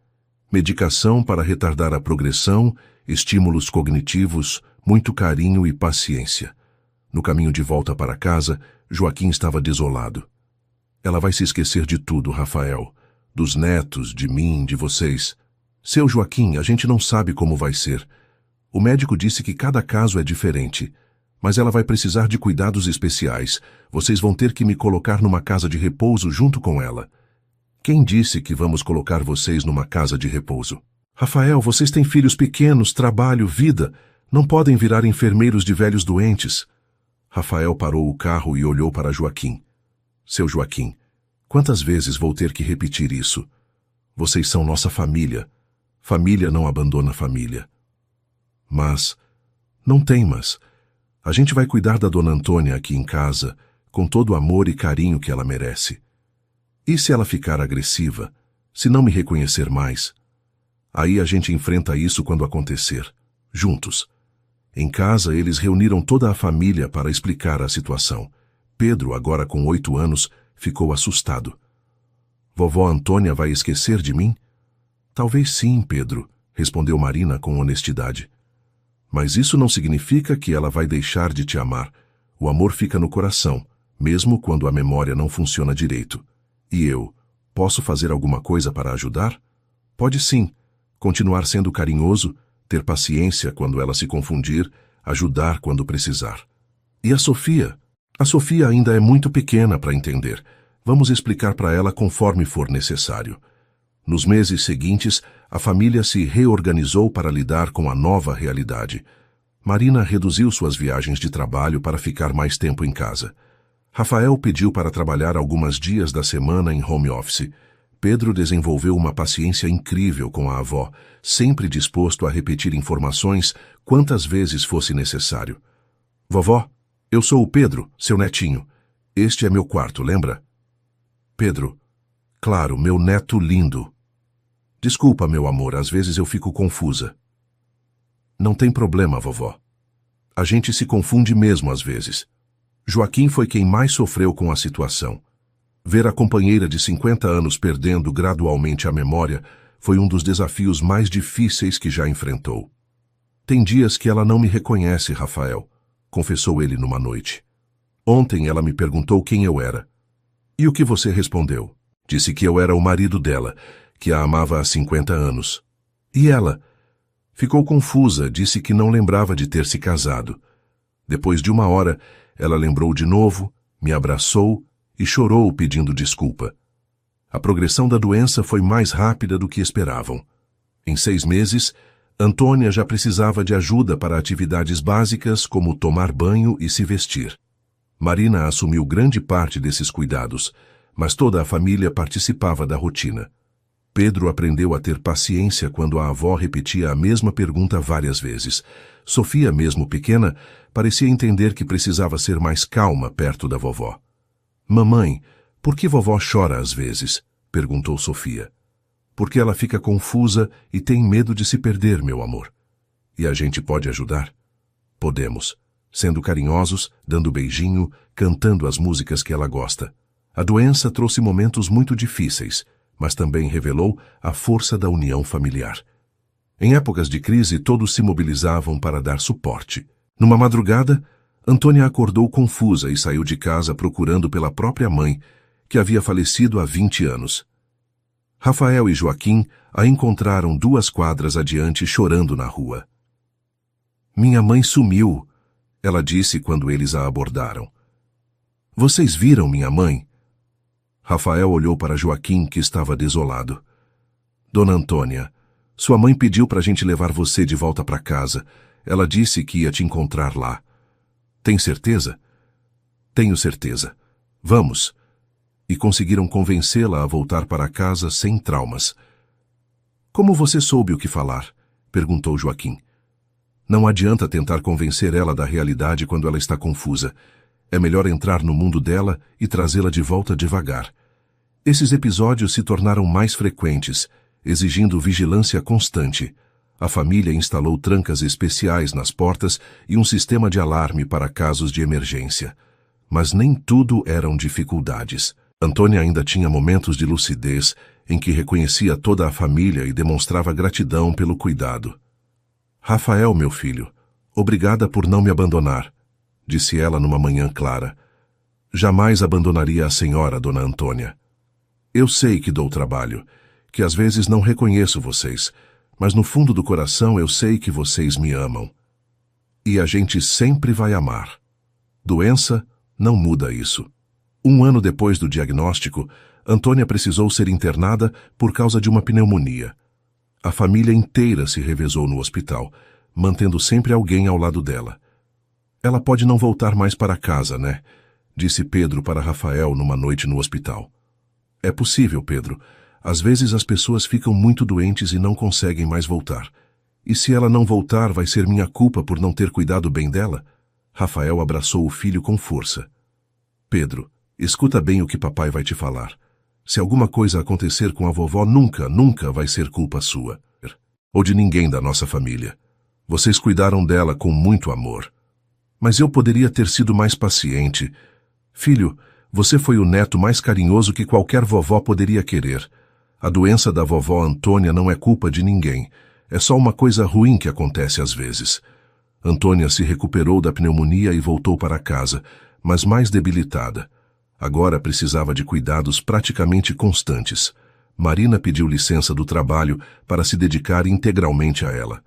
Medicação para retardar a progressão, estímulos cognitivos, muito carinho e paciência. No caminho de volta para casa, Joaquim estava desolado. Ela vai se esquecer de tudo, Rafael. Dos netos, de mim, de vocês. Seu Joaquim, a gente não sabe como vai ser. O médico disse que cada caso é diferente. Mas ela vai precisar de cuidados especiais. Vocês vão ter que me colocar numa casa de repouso junto com ela. Quem disse que vamos colocar vocês numa casa de repouso? Rafael, vocês têm filhos pequenos, trabalho, vida. Não podem virar enfermeiros de velhos doentes. Rafael parou o carro e olhou para Joaquim. Seu Joaquim, quantas vezes vou ter que repetir isso? Vocês são nossa família. Família não abandona família. Mas, não tem mas. A gente vai cuidar da dona Antônia aqui em casa, com todo o amor e carinho que ela merece. E se ela ficar agressiva, se não me reconhecer mais? Aí a gente enfrenta isso quando acontecer, juntos. Em casa, eles reuniram toda a família para explicar a situação. Pedro, agora com 8 anos, ficou assustado. Vovó Antônia vai esquecer de mim? Talvez sim, Pedro, respondeu Marina com honestidade. Mas isso não significa que ela vai deixar de te amar. O amor fica no coração, mesmo quando a memória não funciona direito. E eu, posso fazer alguma coisa para ajudar? Pode sim. Continuar sendo carinhoso, ter paciência quando ela se confundir, ajudar quando precisar. E a Sofia? A Sofia ainda é muito pequena para entender. Vamos explicar para ela conforme for necessário. Nos meses seguintes, a família se reorganizou para lidar com a nova realidade. Marina reduziu suas viagens de trabalho para ficar mais tempo em casa. Rafael pediu para trabalhar alguns dias da semana em home office. Pedro desenvolveu uma paciência incrível com a avó, sempre disposto a repetir informações quantas vezes fosse necessário. Vovó, eu sou o Pedro, seu netinho. Este é meu quarto, lembra? Pedro, claro, meu neto lindo. Desculpa, meu amor, às vezes eu fico confusa. Não tem problema, vovó. A gente se confunde mesmo às vezes. Joaquim foi quem mais sofreu com a situação. Ver a companheira de 50 anos perdendo gradualmente a memória foi um dos desafios mais difíceis que já enfrentou. Tem dias que ela não me reconhece, Rafael, confessou ele numa noite. Ontem ela me perguntou quem eu era. E o que você respondeu? Disse que eu era o marido dela, que a amava há 50 anos. E ela? Ficou confusa, disse que não lembrava de ter se casado. Depois de 1 hora, ela lembrou de novo, me abraçou e chorou pedindo desculpa. A progressão da doença foi mais rápida do que esperavam. Em 6 meses, Antônia já precisava de ajuda para atividades básicas como tomar banho e se vestir. Marina assumiu grande parte desses cuidados, mas toda a família participava da rotina. Pedro aprendeu a ter paciência quando a avó repetia a mesma pergunta várias vezes. Sofia, mesmo pequena, parecia entender que precisava ser mais calma perto da vovó. Mamãe, por que vovó chora às vezes? Perguntou Sofia. Porque ela fica confusa e tem medo de se perder, meu amor. E a gente pode ajudar? Podemos, sendo carinhosos, dando beijinho, cantando as músicas que ela gosta. A doença trouxe momentos muito difíceis, mas também revelou a força da união familiar. Em épocas de crise, todos se mobilizavam para dar suporte. Numa madrugada, Antônia acordou confusa e saiu de casa procurando pela própria mãe, que havia falecido há 20 anos. Rafael e Joaquim a encontraram 2 quadras adiante chorando na rua. Minha mãe sumiu, ela disse quando eles a abordaram. Vocês viram minha mãe? Rafael olhou para Joaquim, que estava desolado. Dona Antônia, sua mãe pediu para a gente levar você de volta para casa. Ela disse que ia te encontrar lá. Tem certeza? Tenho certeza. Vamos. E conseguiram convencê-la a voltar para casa sem traumas. Como você soube o que falar? Perguntou Joaquim. Não adianta tentar convencer ela da realidade quando ela está confusa. É melhor entrar no mundo dela e trazê-la de volta devagar. Esses episódios se tornaram mais frequentes, exigindo vigilância constante. A família instalou trancas especiais nas portas e um sistema de alarme para casos de emergência. Mas nem tudo eram dificuldades. Antônia ainda tinha momentos de lucidez em que reconhecia toda a família e demonstrava gratidão pelo cuidado. Rafael, meu filho, obrigada por não me abandonar, disse ela numa manhã clara. Jamais abandonaria a senhora, dona Antônia. Eu sei que dou trabalho, que às vezes não reconheço vocês, mas no fundo do coração eu sei que vocês me amam. E a gente sempre vai amar. Doença não muda isso. 1 ano depois do diagnóstico, Antônia precisou ser internada por causa de uma pneumonia. A família inteira se revezou no hospital, mantendo sempre alguém ao lado dela. Ela pode não voltar mais para casa, né? Disse Pedro para Rafael numa noite no hospital. É possível, Pedro. Às vezes as pessoas ficam muito doentes e não conseguem mais voltar. E se ela não voltar, vai ser minha culpa por não ter cuidado bem dela? Rafael abraçou o filho com força. Pedro, escuta bem o que papai vai te falar. Se alguma coisa acontecer com a vovó, nunca vai ser culpa sua. Ou de ninguém da nossa família. Vocês cuidaram dela com muito amor. Mas eu poderia ter sido mais paciente. Filho, você foi o neto mais carinhoso que qualquer vovó poderia querer. A doença da vovó Antônia não é culpa de ninguém. É só uma coisa ruim que acontece às vezes. Antônia se recuperou da pneumonia e voltou para casa, mas mais debilitada. Agora precisava de cuidados praticamente constantes. Marina pediu licença do trabalho para se dedicar integralmente a ela.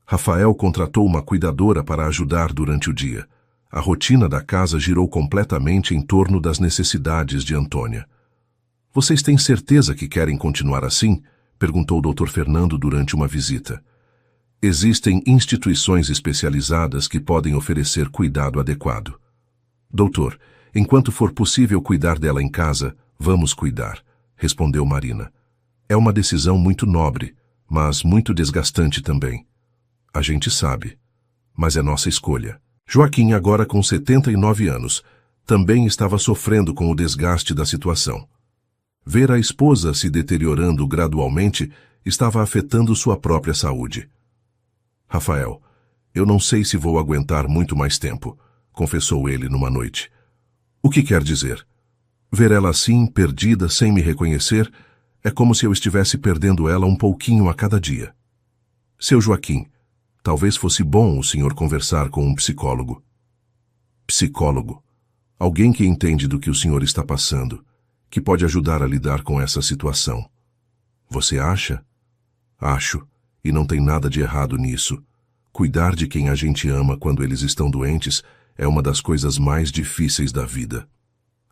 Rafael contratou uma cuidadora para ajudar durante o dia. A rotina da casa girou completamente em torno das necessidades de Antônia. Vocês têm certeza que querem continuar assim? Perguntou o Dr. Fernando durante uma visita. Existem instituições especializadas que podem oferecer cuidado adequado. Doutor, enquanto for possível cuidar dela em casa, vamos cuidar, respondeu Marina. É uma decisão muito nobre, mas muito desgastante também. A gente sabe, mas é nossa escolha. Joaquim, agora com 79 anos, também estava sofrendo com o desgaste da situação. Ver a esposa se deteriorando gradualmente estava afetando sua própria saúde. Rafael, eu não sei se vou aguentar muito mais tempo, confessou ele numa noite. O que quer dizer? Ver ela assim, perdida, sem me reconhecer, é como se eu estivesse perdendo ela um pouquinho a cada dia. Seu Joaquim, talvez fosse bom o senhor conversar com um psicólogo. Psicólogo? Alguém que entende do que o senhor está passando, que pode ajudar a lidar com essa situação. Você acha? Acho, e não tem nada de errado nisso. Cuidar de quem a gente ama quando eles estão doentes é uma das coisas mais difíceis da vida.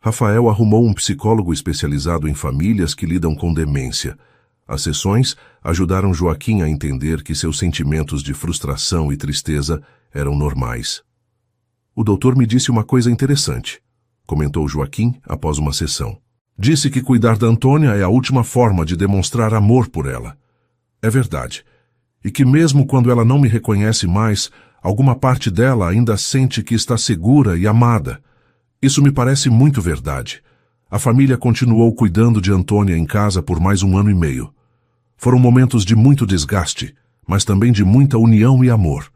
Rafael arrumou um psicólogo especializado em famílias que lidam com demência. As sessões ajudaram Joaquim a entender que seus sentimentos de frustração e tristeza eram normais. O doutor me disse uma coisa interessante, comentou Joaquim após uma sessão. Disse que cuidar da Antônia é a última forma de demonstrar amor por ela. É verdade. E que mesmo quando ela não me reconhece mais, alguma parte dela ainda sente que está segura e amada. Isso me parece muito verdade. A família continuou cuidando de Antônia em casa por mais 1 ano e meio. Foram momentos de muito desgaste, mas também de muita união e amor.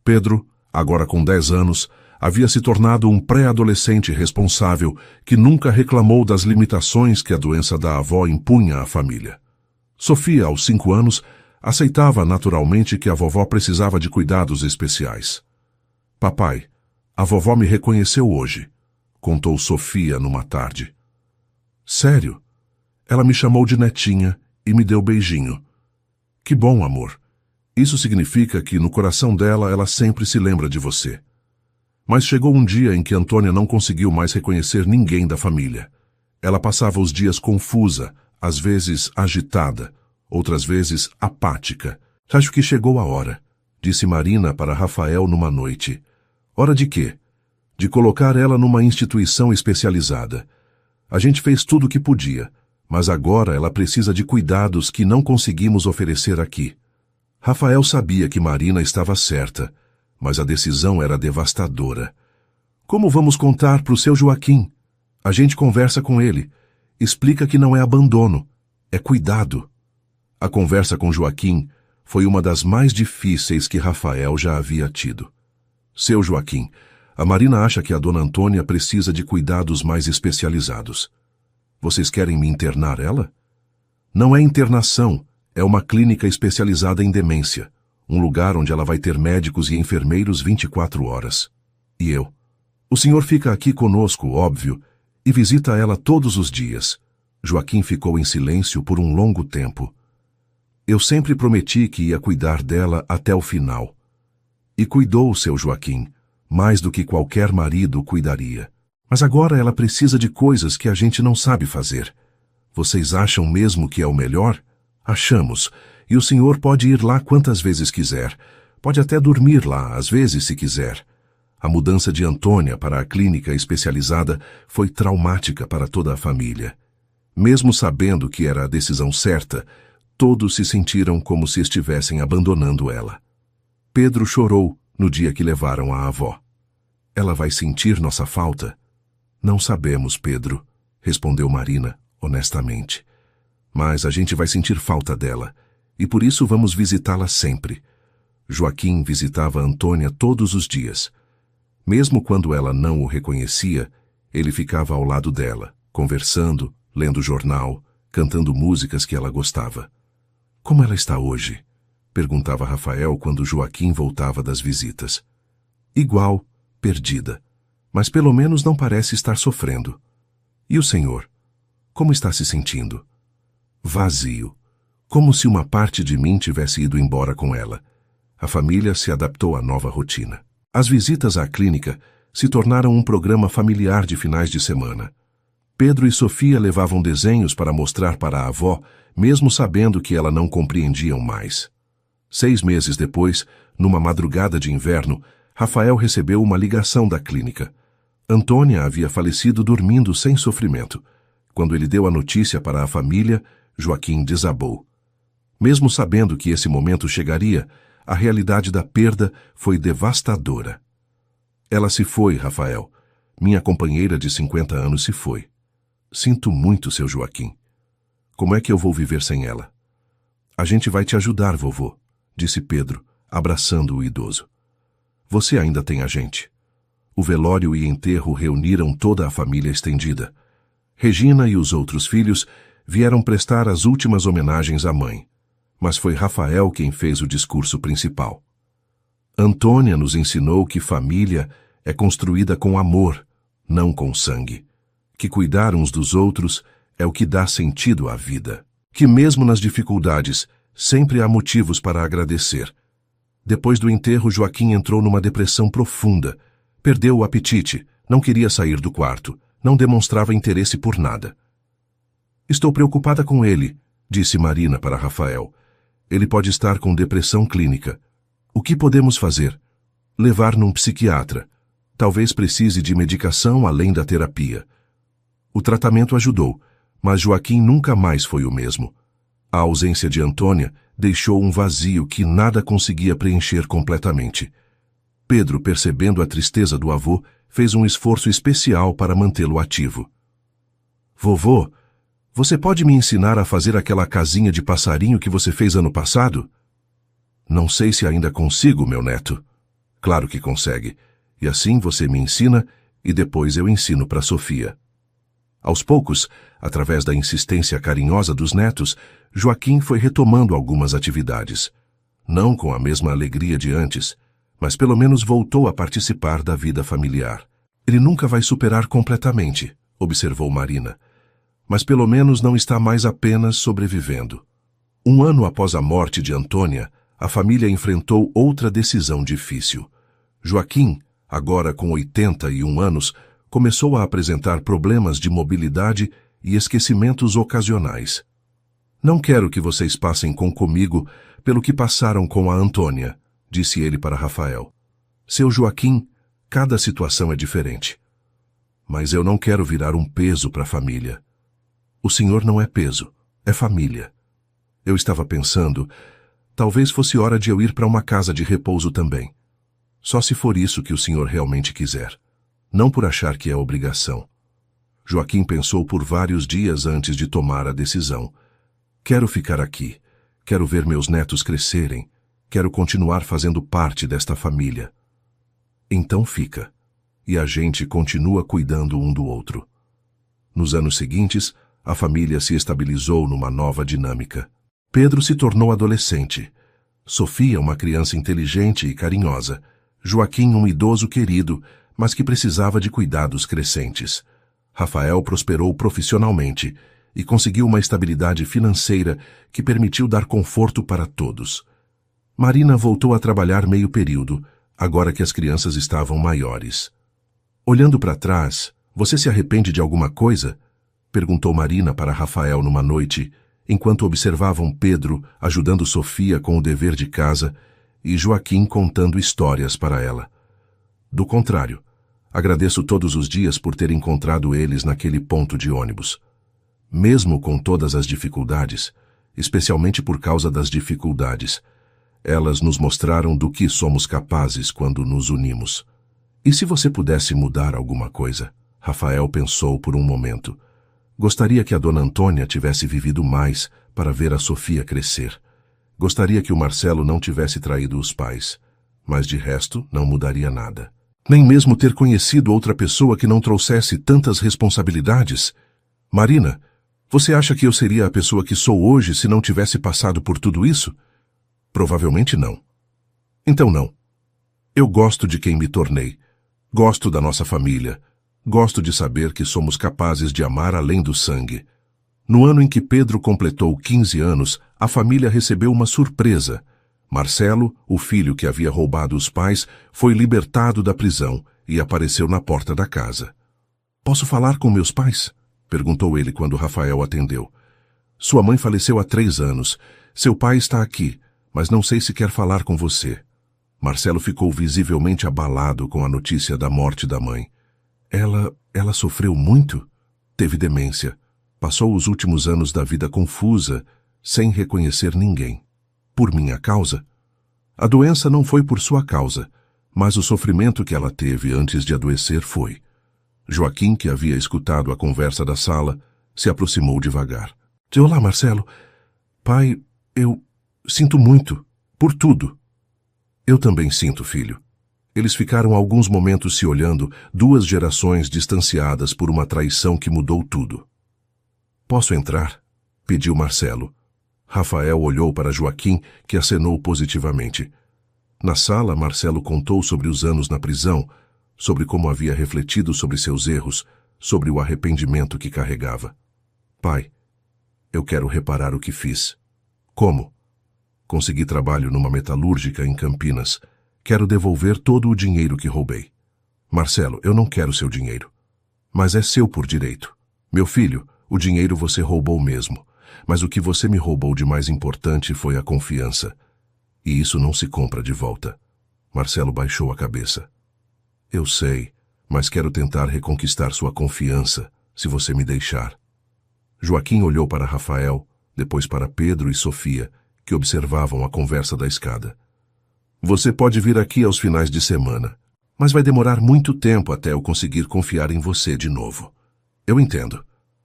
Pedro, agora com 10 anos, havia se tornado um pré-adolescente responsável que nunca reclamou das limitações que a doença da avó impunha à família. Sofia, aos 5 anos, aceitava naturalmente que a vovó precisava de cuidados especiais. Papai, a vovó me reconheceu hoje, contou Sofia numa tarde. Sério? Ela me chamou de netinha e me deu beijinho. Que bom, amor. Isso significa que no coração dela ela sempre se lembra de você. Mas chegou um dia em que Antônia não conseguiu mais reconhecer ninguém da família. Ela passava os dias confusa, às vezes agitada, outras vezes apática. Acho que chegou a hora, disse Marina para Rafael numa noite. Hora de quê? De colocar ela numa instituição especializada. A gente fez tudo o que podia, mas agora ela precisa de cuidados que não conseguimos oferecer aqui. Rafael sabia que Marina estava certa, mas a decisão era devastadora. Como vamos contar para o seu Joaquim? A gente conversa com ele. Explica que não é abandono, é cuidado. A conversa com Joaquim foi uma das mais difíceis que Rafael já havia tido. Seu Joaquim, a Marina acha que a dona Antônia precisa de cuidados mais especializados. Vocês querem me internar ela? Não é internação, é uma clínica especializada em demência, um lugar onde ela vai ter médicos e enfermeiros 24 horas. E eu? O senhor fica aqui conosco, óbvio, e visita ela todos os dias. Joaquim ficou em silêncio por um longo tempo. Eu sempre prometi que ia cuidar dela até o final. E cuidou, seu Joaquim, mais do que qualquer marido cuidaria. Mas agora ela precisa de coisas que a gente não sabe fazer. Vocês acham mesmo que é o melhor? Achamos, e o senhor pode ir lá quantas vezes quiser. Pode até dormir lá, às vezes, se quiser. A mudança de Antônia para a clínica especializada foi traumática para toda a família. Mesmo sabendo que era a decisão certa, todos se sentiram como se estivessem abandonando ela. Pedro chorou no dia que levaram a avó. Ela vai sentir nossa falta? Não sabemos, Pedro, respondeu Marina, honestamente. Mas a gente vai sentir falta dela, e por isso vamos visitá-la sempre. Joaquim visitava Antônia todos os dias. Mesmo quando ela não o reconhecia, ele ficava ao lado dela, conversando, lendo jornal, cantando músicas que ela gostava. Como ela está hoje? Perguntava Rafael quando Joaquim voltava das visitas. Igual, perdida, mas pelo menos não parece estar sofrendo. E o senhor? Como está se sentindo? Vazio, como se uma parte de mim tivesse ido embora com ela. A família se adaptou à nova rotina. As visitas à clínica se tornaram um programa familiar de finais de semana. Pedro e Sofia levavam desenhos para mostrar para a avó, mesmo sabendo que ela não compreendiam mais. 6 meses depois, numa madrugada de inverno, Rafael recebeu uma ligação da clínica. Antônia havia falecido dormindo sem sofrimento. Quando ele deu a notícia para a família, Joaquim desabou. Mesmo sabendo que esse momento chegaria, a realidade da perda foi devastadora. Ela se foi, Rafael. Minha companheira de 50 anos se foi. Sinto muito, seu Joaquim. Como é que eu vou viver sem ela? A gente vai te ajudar, vovô, disse Pedro, abraçando o idoso. Você ainda tem a gente. O velório e enterro reuniram toda a família estendida. Regina e os outros filhos vieram prestar as últimas homenagens à mãe, mas foi Rafael quem fez o discurso principal. Antônia nos ensinou que família é construída com amor, não com sangue, que cuidar uns dos outros é o que dá sentido à vida, que mesmo nas dificuldades sempre há motivos para agradecer. Depois do enterro, Joaquim entrou numa depressão profunda, perdeu o apetite, não queria sair do quarto, não demonstrava interesse por nada. Estou preocupada com ele, disse Marina para Rafael. Ele pode estar com depressão clínica. O que podemos fazer? Levar num psiquiatra. Talvez precise de medicação além da terapia. O tratamento ajudou, mas Joaquim nunca mais foi o mesmo. A ausência de Antônia deixou um vazio que nada conseguia preencher completamente. Pedro, percebendo a tristeza do avô, fez um esforço especial para mantê-lo ativo. Vovô, você pode me ensinar a fazer aquela casinha de passarinho que você fez ano passado? Não sei se ainda consigo, meu neto. Claro que consegue. E assim você me ensina e depois eu ensino para Sofia. Aos poucos, através da insistência carinhosa dos netos, Joaquim foi retomando algumas atividades. Não com a mesma alegria de antes, mas pelo menos voltou a participar da vida familiar. Ele nunca vai superar completamente, observou Marina, mas pelo menos não está mais apenas sobrevivendo. 1 ano após a morte de Antônia, a família enfrentou outra decisão difícil. Joaquim, agora com 81 anos, começou a apresentar problemas de mobilidade e esquecimentos ocasionais. Não quero que vocês passem comigo pelo que passaram com a Antônia, disse ele para Rafael. Seu Joaquim, cada situação é diferente. Mas eu não quero virar um peso para a família. O senhor não é peso, é família. Eu estava pensando, talvez fosse hora de eu ir para uma casa de repouso também. Só se for isso que o senhor realmente quiser. Não por achar que é obrigação. Joaquim pensou por vários dias antes de tomar a decisão. Quero ficar aqui. Quero ver meus netos crescerem. Quero continuar fazendo parte desta família. Então fica. E a gente continua cuidando um do outro. Nos anos seguintes, a família se estabilizou numa nova dinâmica. Pedro se tornou adolescente. Sofia, uma criança inteligente e carinhosa. Joaquim, um idoso querido, mas que precisava de cuidados crescentes. Rafael prosperou profissionalmente e conseguiu uma estabilidade financeira que permitiu dar conforto para todos. Marina voltou a trabalhar meio período, agora que as crianças estavam maiores. Olhando para trás, você se arrepende de alguma coisa? Perguntou Marina para Rafael numa noite, enquanto observavam Pedro ajudando Sofia com o dever de casa e Joaquim contando histórias para ela. Do contrário, agradeço todos os dias por ter encontrado eles naquele ponto de ônibus. Mesmo com todas as dificuldades, especialmente por causa das dificuldades, elas nos mostraram do que somos capazes quando nos unimos. E se você pudesse mudar alguma coisa? Rafael pensou por um momento. Gostaria que a dona Antônia tivesse vivido mais para ver a Sofia crescer. Gostaria que o Marcelo não tivesse traído os pais. Mas de resto, não mudaria nada. Nem mesmo ter conhecido outra pessoa que não trouxesse tantas responsabilidades. Marina, você acha que eu seria a pessoa que sou hoje se não tivesse passado por tudo isso? Provavelmente não. Então não. Eu gosto de quem me tornei. Gosto da nossa família. Gosto de saber que somos capazes de amar além do sangue. No ano em que Pedro completou 15 anos, a família recebeu uma surpresa. Marcelo, o filho que havia roubado os pais, foi libertado da prisão e apareceu na porta da casa. "Posso falar com meus pais?" perguntou ele quando Rafael atendeu. "Sua mãe faleceu há 3 anos. Seu pai está aqui, mas não sei se quer falar com você." Marcelo ficou visivelmente abalado com a notícia da morte da mãe. Ela sofreu muito? Teve demência. Passou os últimos anos da vida confusa, sem reconhecer ninguém. Por minha causa? A doença não foi por sua causa, mas o sofrimento que ela teve antes de adoecer foi. Joaquim, que havia escutado a conversa da sala, se aproximou devagar. "Olá, Marcelo. Pai, eu sinto muito. Por tudo." "Eu também sinto, filho." Eles ficaram alguns momentos se olhando, 2 gerações distanciadas por uma traição que mudou tudo. "Posso entrar?" pediu Marcelo. Rafael olhou para Joaquim, que acenou positivamente. Na sala, Marcelo contou sobre os anos na prisão, sobre como havia refletido sobre seus erros, sobre o arrependimento que carregava. "Pai, eu quero reparar o que fiz." "Como?" "Consegui trabalho numa metalúrgica em Campinas. Quero devolver todo o dinheiro que roubei." "Marcelo, eu não quero seu dinheiro." "Mas é seu por direito." "Meu filho, o dinheiro você roubou mesmo. Mas o que você me roubou de mais importante foi a confiança. E isso não se compra de volta." Marcelo baixou a cabeça. "Eu sei, mas quero tentar reconquistar sua confiança, se você me deixar." Joaquim olhou para Rafael, depois para Pedro e Sofia, que observavam a conversa da escada. "Você pode vir aqui aos finais de semana, mas vai demorar muito tempo até eu conseguir confiar em você de novo." "Eu entendo."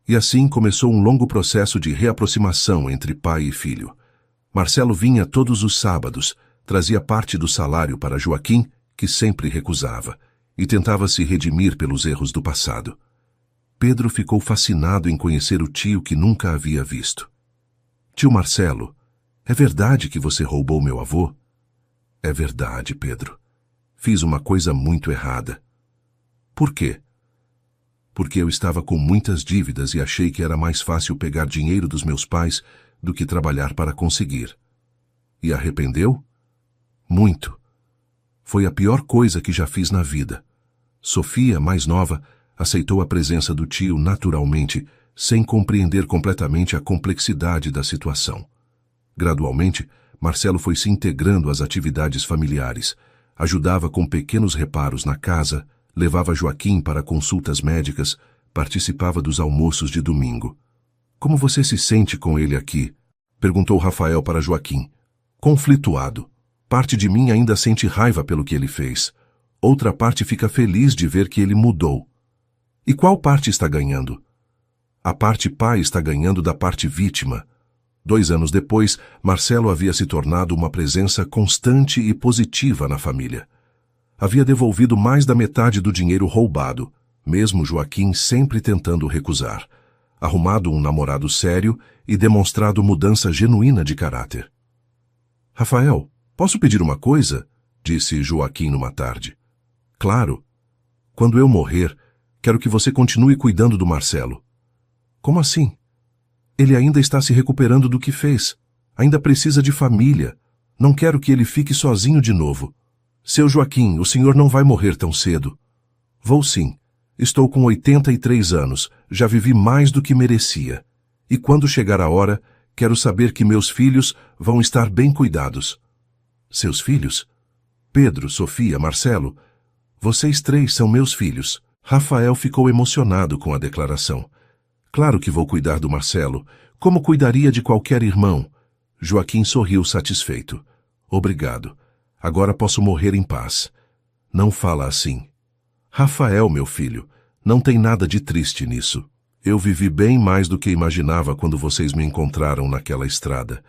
E assim começou um longo processo de reaproximação entre pai e filho. Marcelo vinha todos os sábados, trazia parte do salário para Joaquim, que sempre recusava, e tentava se redimir pelos erros do passado. Pedro ficou fascinado em conhecer o tio que nunca havia visto. "Tio Marcelo, é verdade que você roubou meu avô?" "É verdade, Pedro. Fiz uma coisa muito errada." "Por quê?" "Porque eu estava com muitas dívidas e achei que era mais fácil pegar dinheiro dos meus pais do que trabalhar para conseguir." "E arrependeu?" "Muito. Foi a pior coisa que já fiz na vida." Sofia, mais nova, aceitou a presença do tio naturalmente, sem compreender completamente a complexidade da situação. Gradualmente, Marcelo foi se integrando às atividades familiares, ajudava com pequenos reparos na casa, levava Joaquim para consultas médicas, participava dos almoços de domingo. "Como você se sente com ele aqui?" perguntou Rafael para Joaquim. "Conflituado. Parte de mim ainda sente raiva pelo que ele fez. Outra parte fica feliz de ver que ele mudou." "E qual parte está ganhando?" "A parte pai está ganhando da parte vítima." 2 anos depois, Marcelo havia se tornado uma presença constante e positiva na família. Havia devolvido mais da metade do dinheiro roubado, mesmo Joaquim sempre tentando recusar, arrumado um namorado sério e demonstrado mudança genuína de caráter. "Rafael, posso pedir uma coisa?" disse Joaquim numa tarde. "Claro. Quando eu morrer, quero que você continue cuidando do Marcelo." "Como assim?" "Ele ainda está se recuperando do que fez. Ainda precisa de família. Não quero que ele fique sozinho de novo." "Seu Joaquim, o senhor não vai morrer tão cedo." "Vou sim. Estou com 83 anos. Já vivi mais do que merecia. E quando chegar a hora, quero saber que meus filhos vão estar bem cuidados." "Seus filhos?" "Pedro, Sofia, Marcelo. Vocês 3 são meus filhos." Rafael ficou emocionado com a declaração. "Claro que vou cuidar do Marcelo, como cuidaria de qualquer irmão." Joaquim sorriu satisfeito. "Obrigado. Agora posso morrer em paz." "Não fala assim." Rafael, meu filho, não tem nada de triste nisso. Eu vivi bem mais do que imaginava quando vocês me encontraram naquela estrada.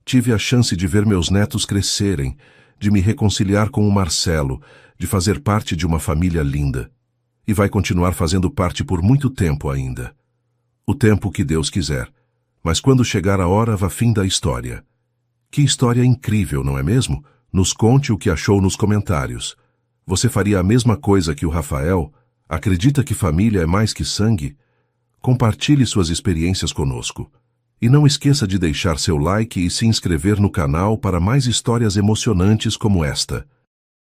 Tive a chance de ver meus netos crescerem, de me reconciliar com o Marcelo, de fazer parte de uma família linda. E vai continuar fazendo parte por muito tempo ainda. O tempo que Deus quiser. Mas quando chegar a hora, vá fim da história. Que história incrível, não é mesmo? Nos conte o que achou nos comentários. Você faria a mesma coisa que o Rafael? Acredita que família é mais que sangue? Compartilhe suas experiências conosco. E não esqueça de deixar seu like e se inscrever no canal para mais histórias emocionantes como esta.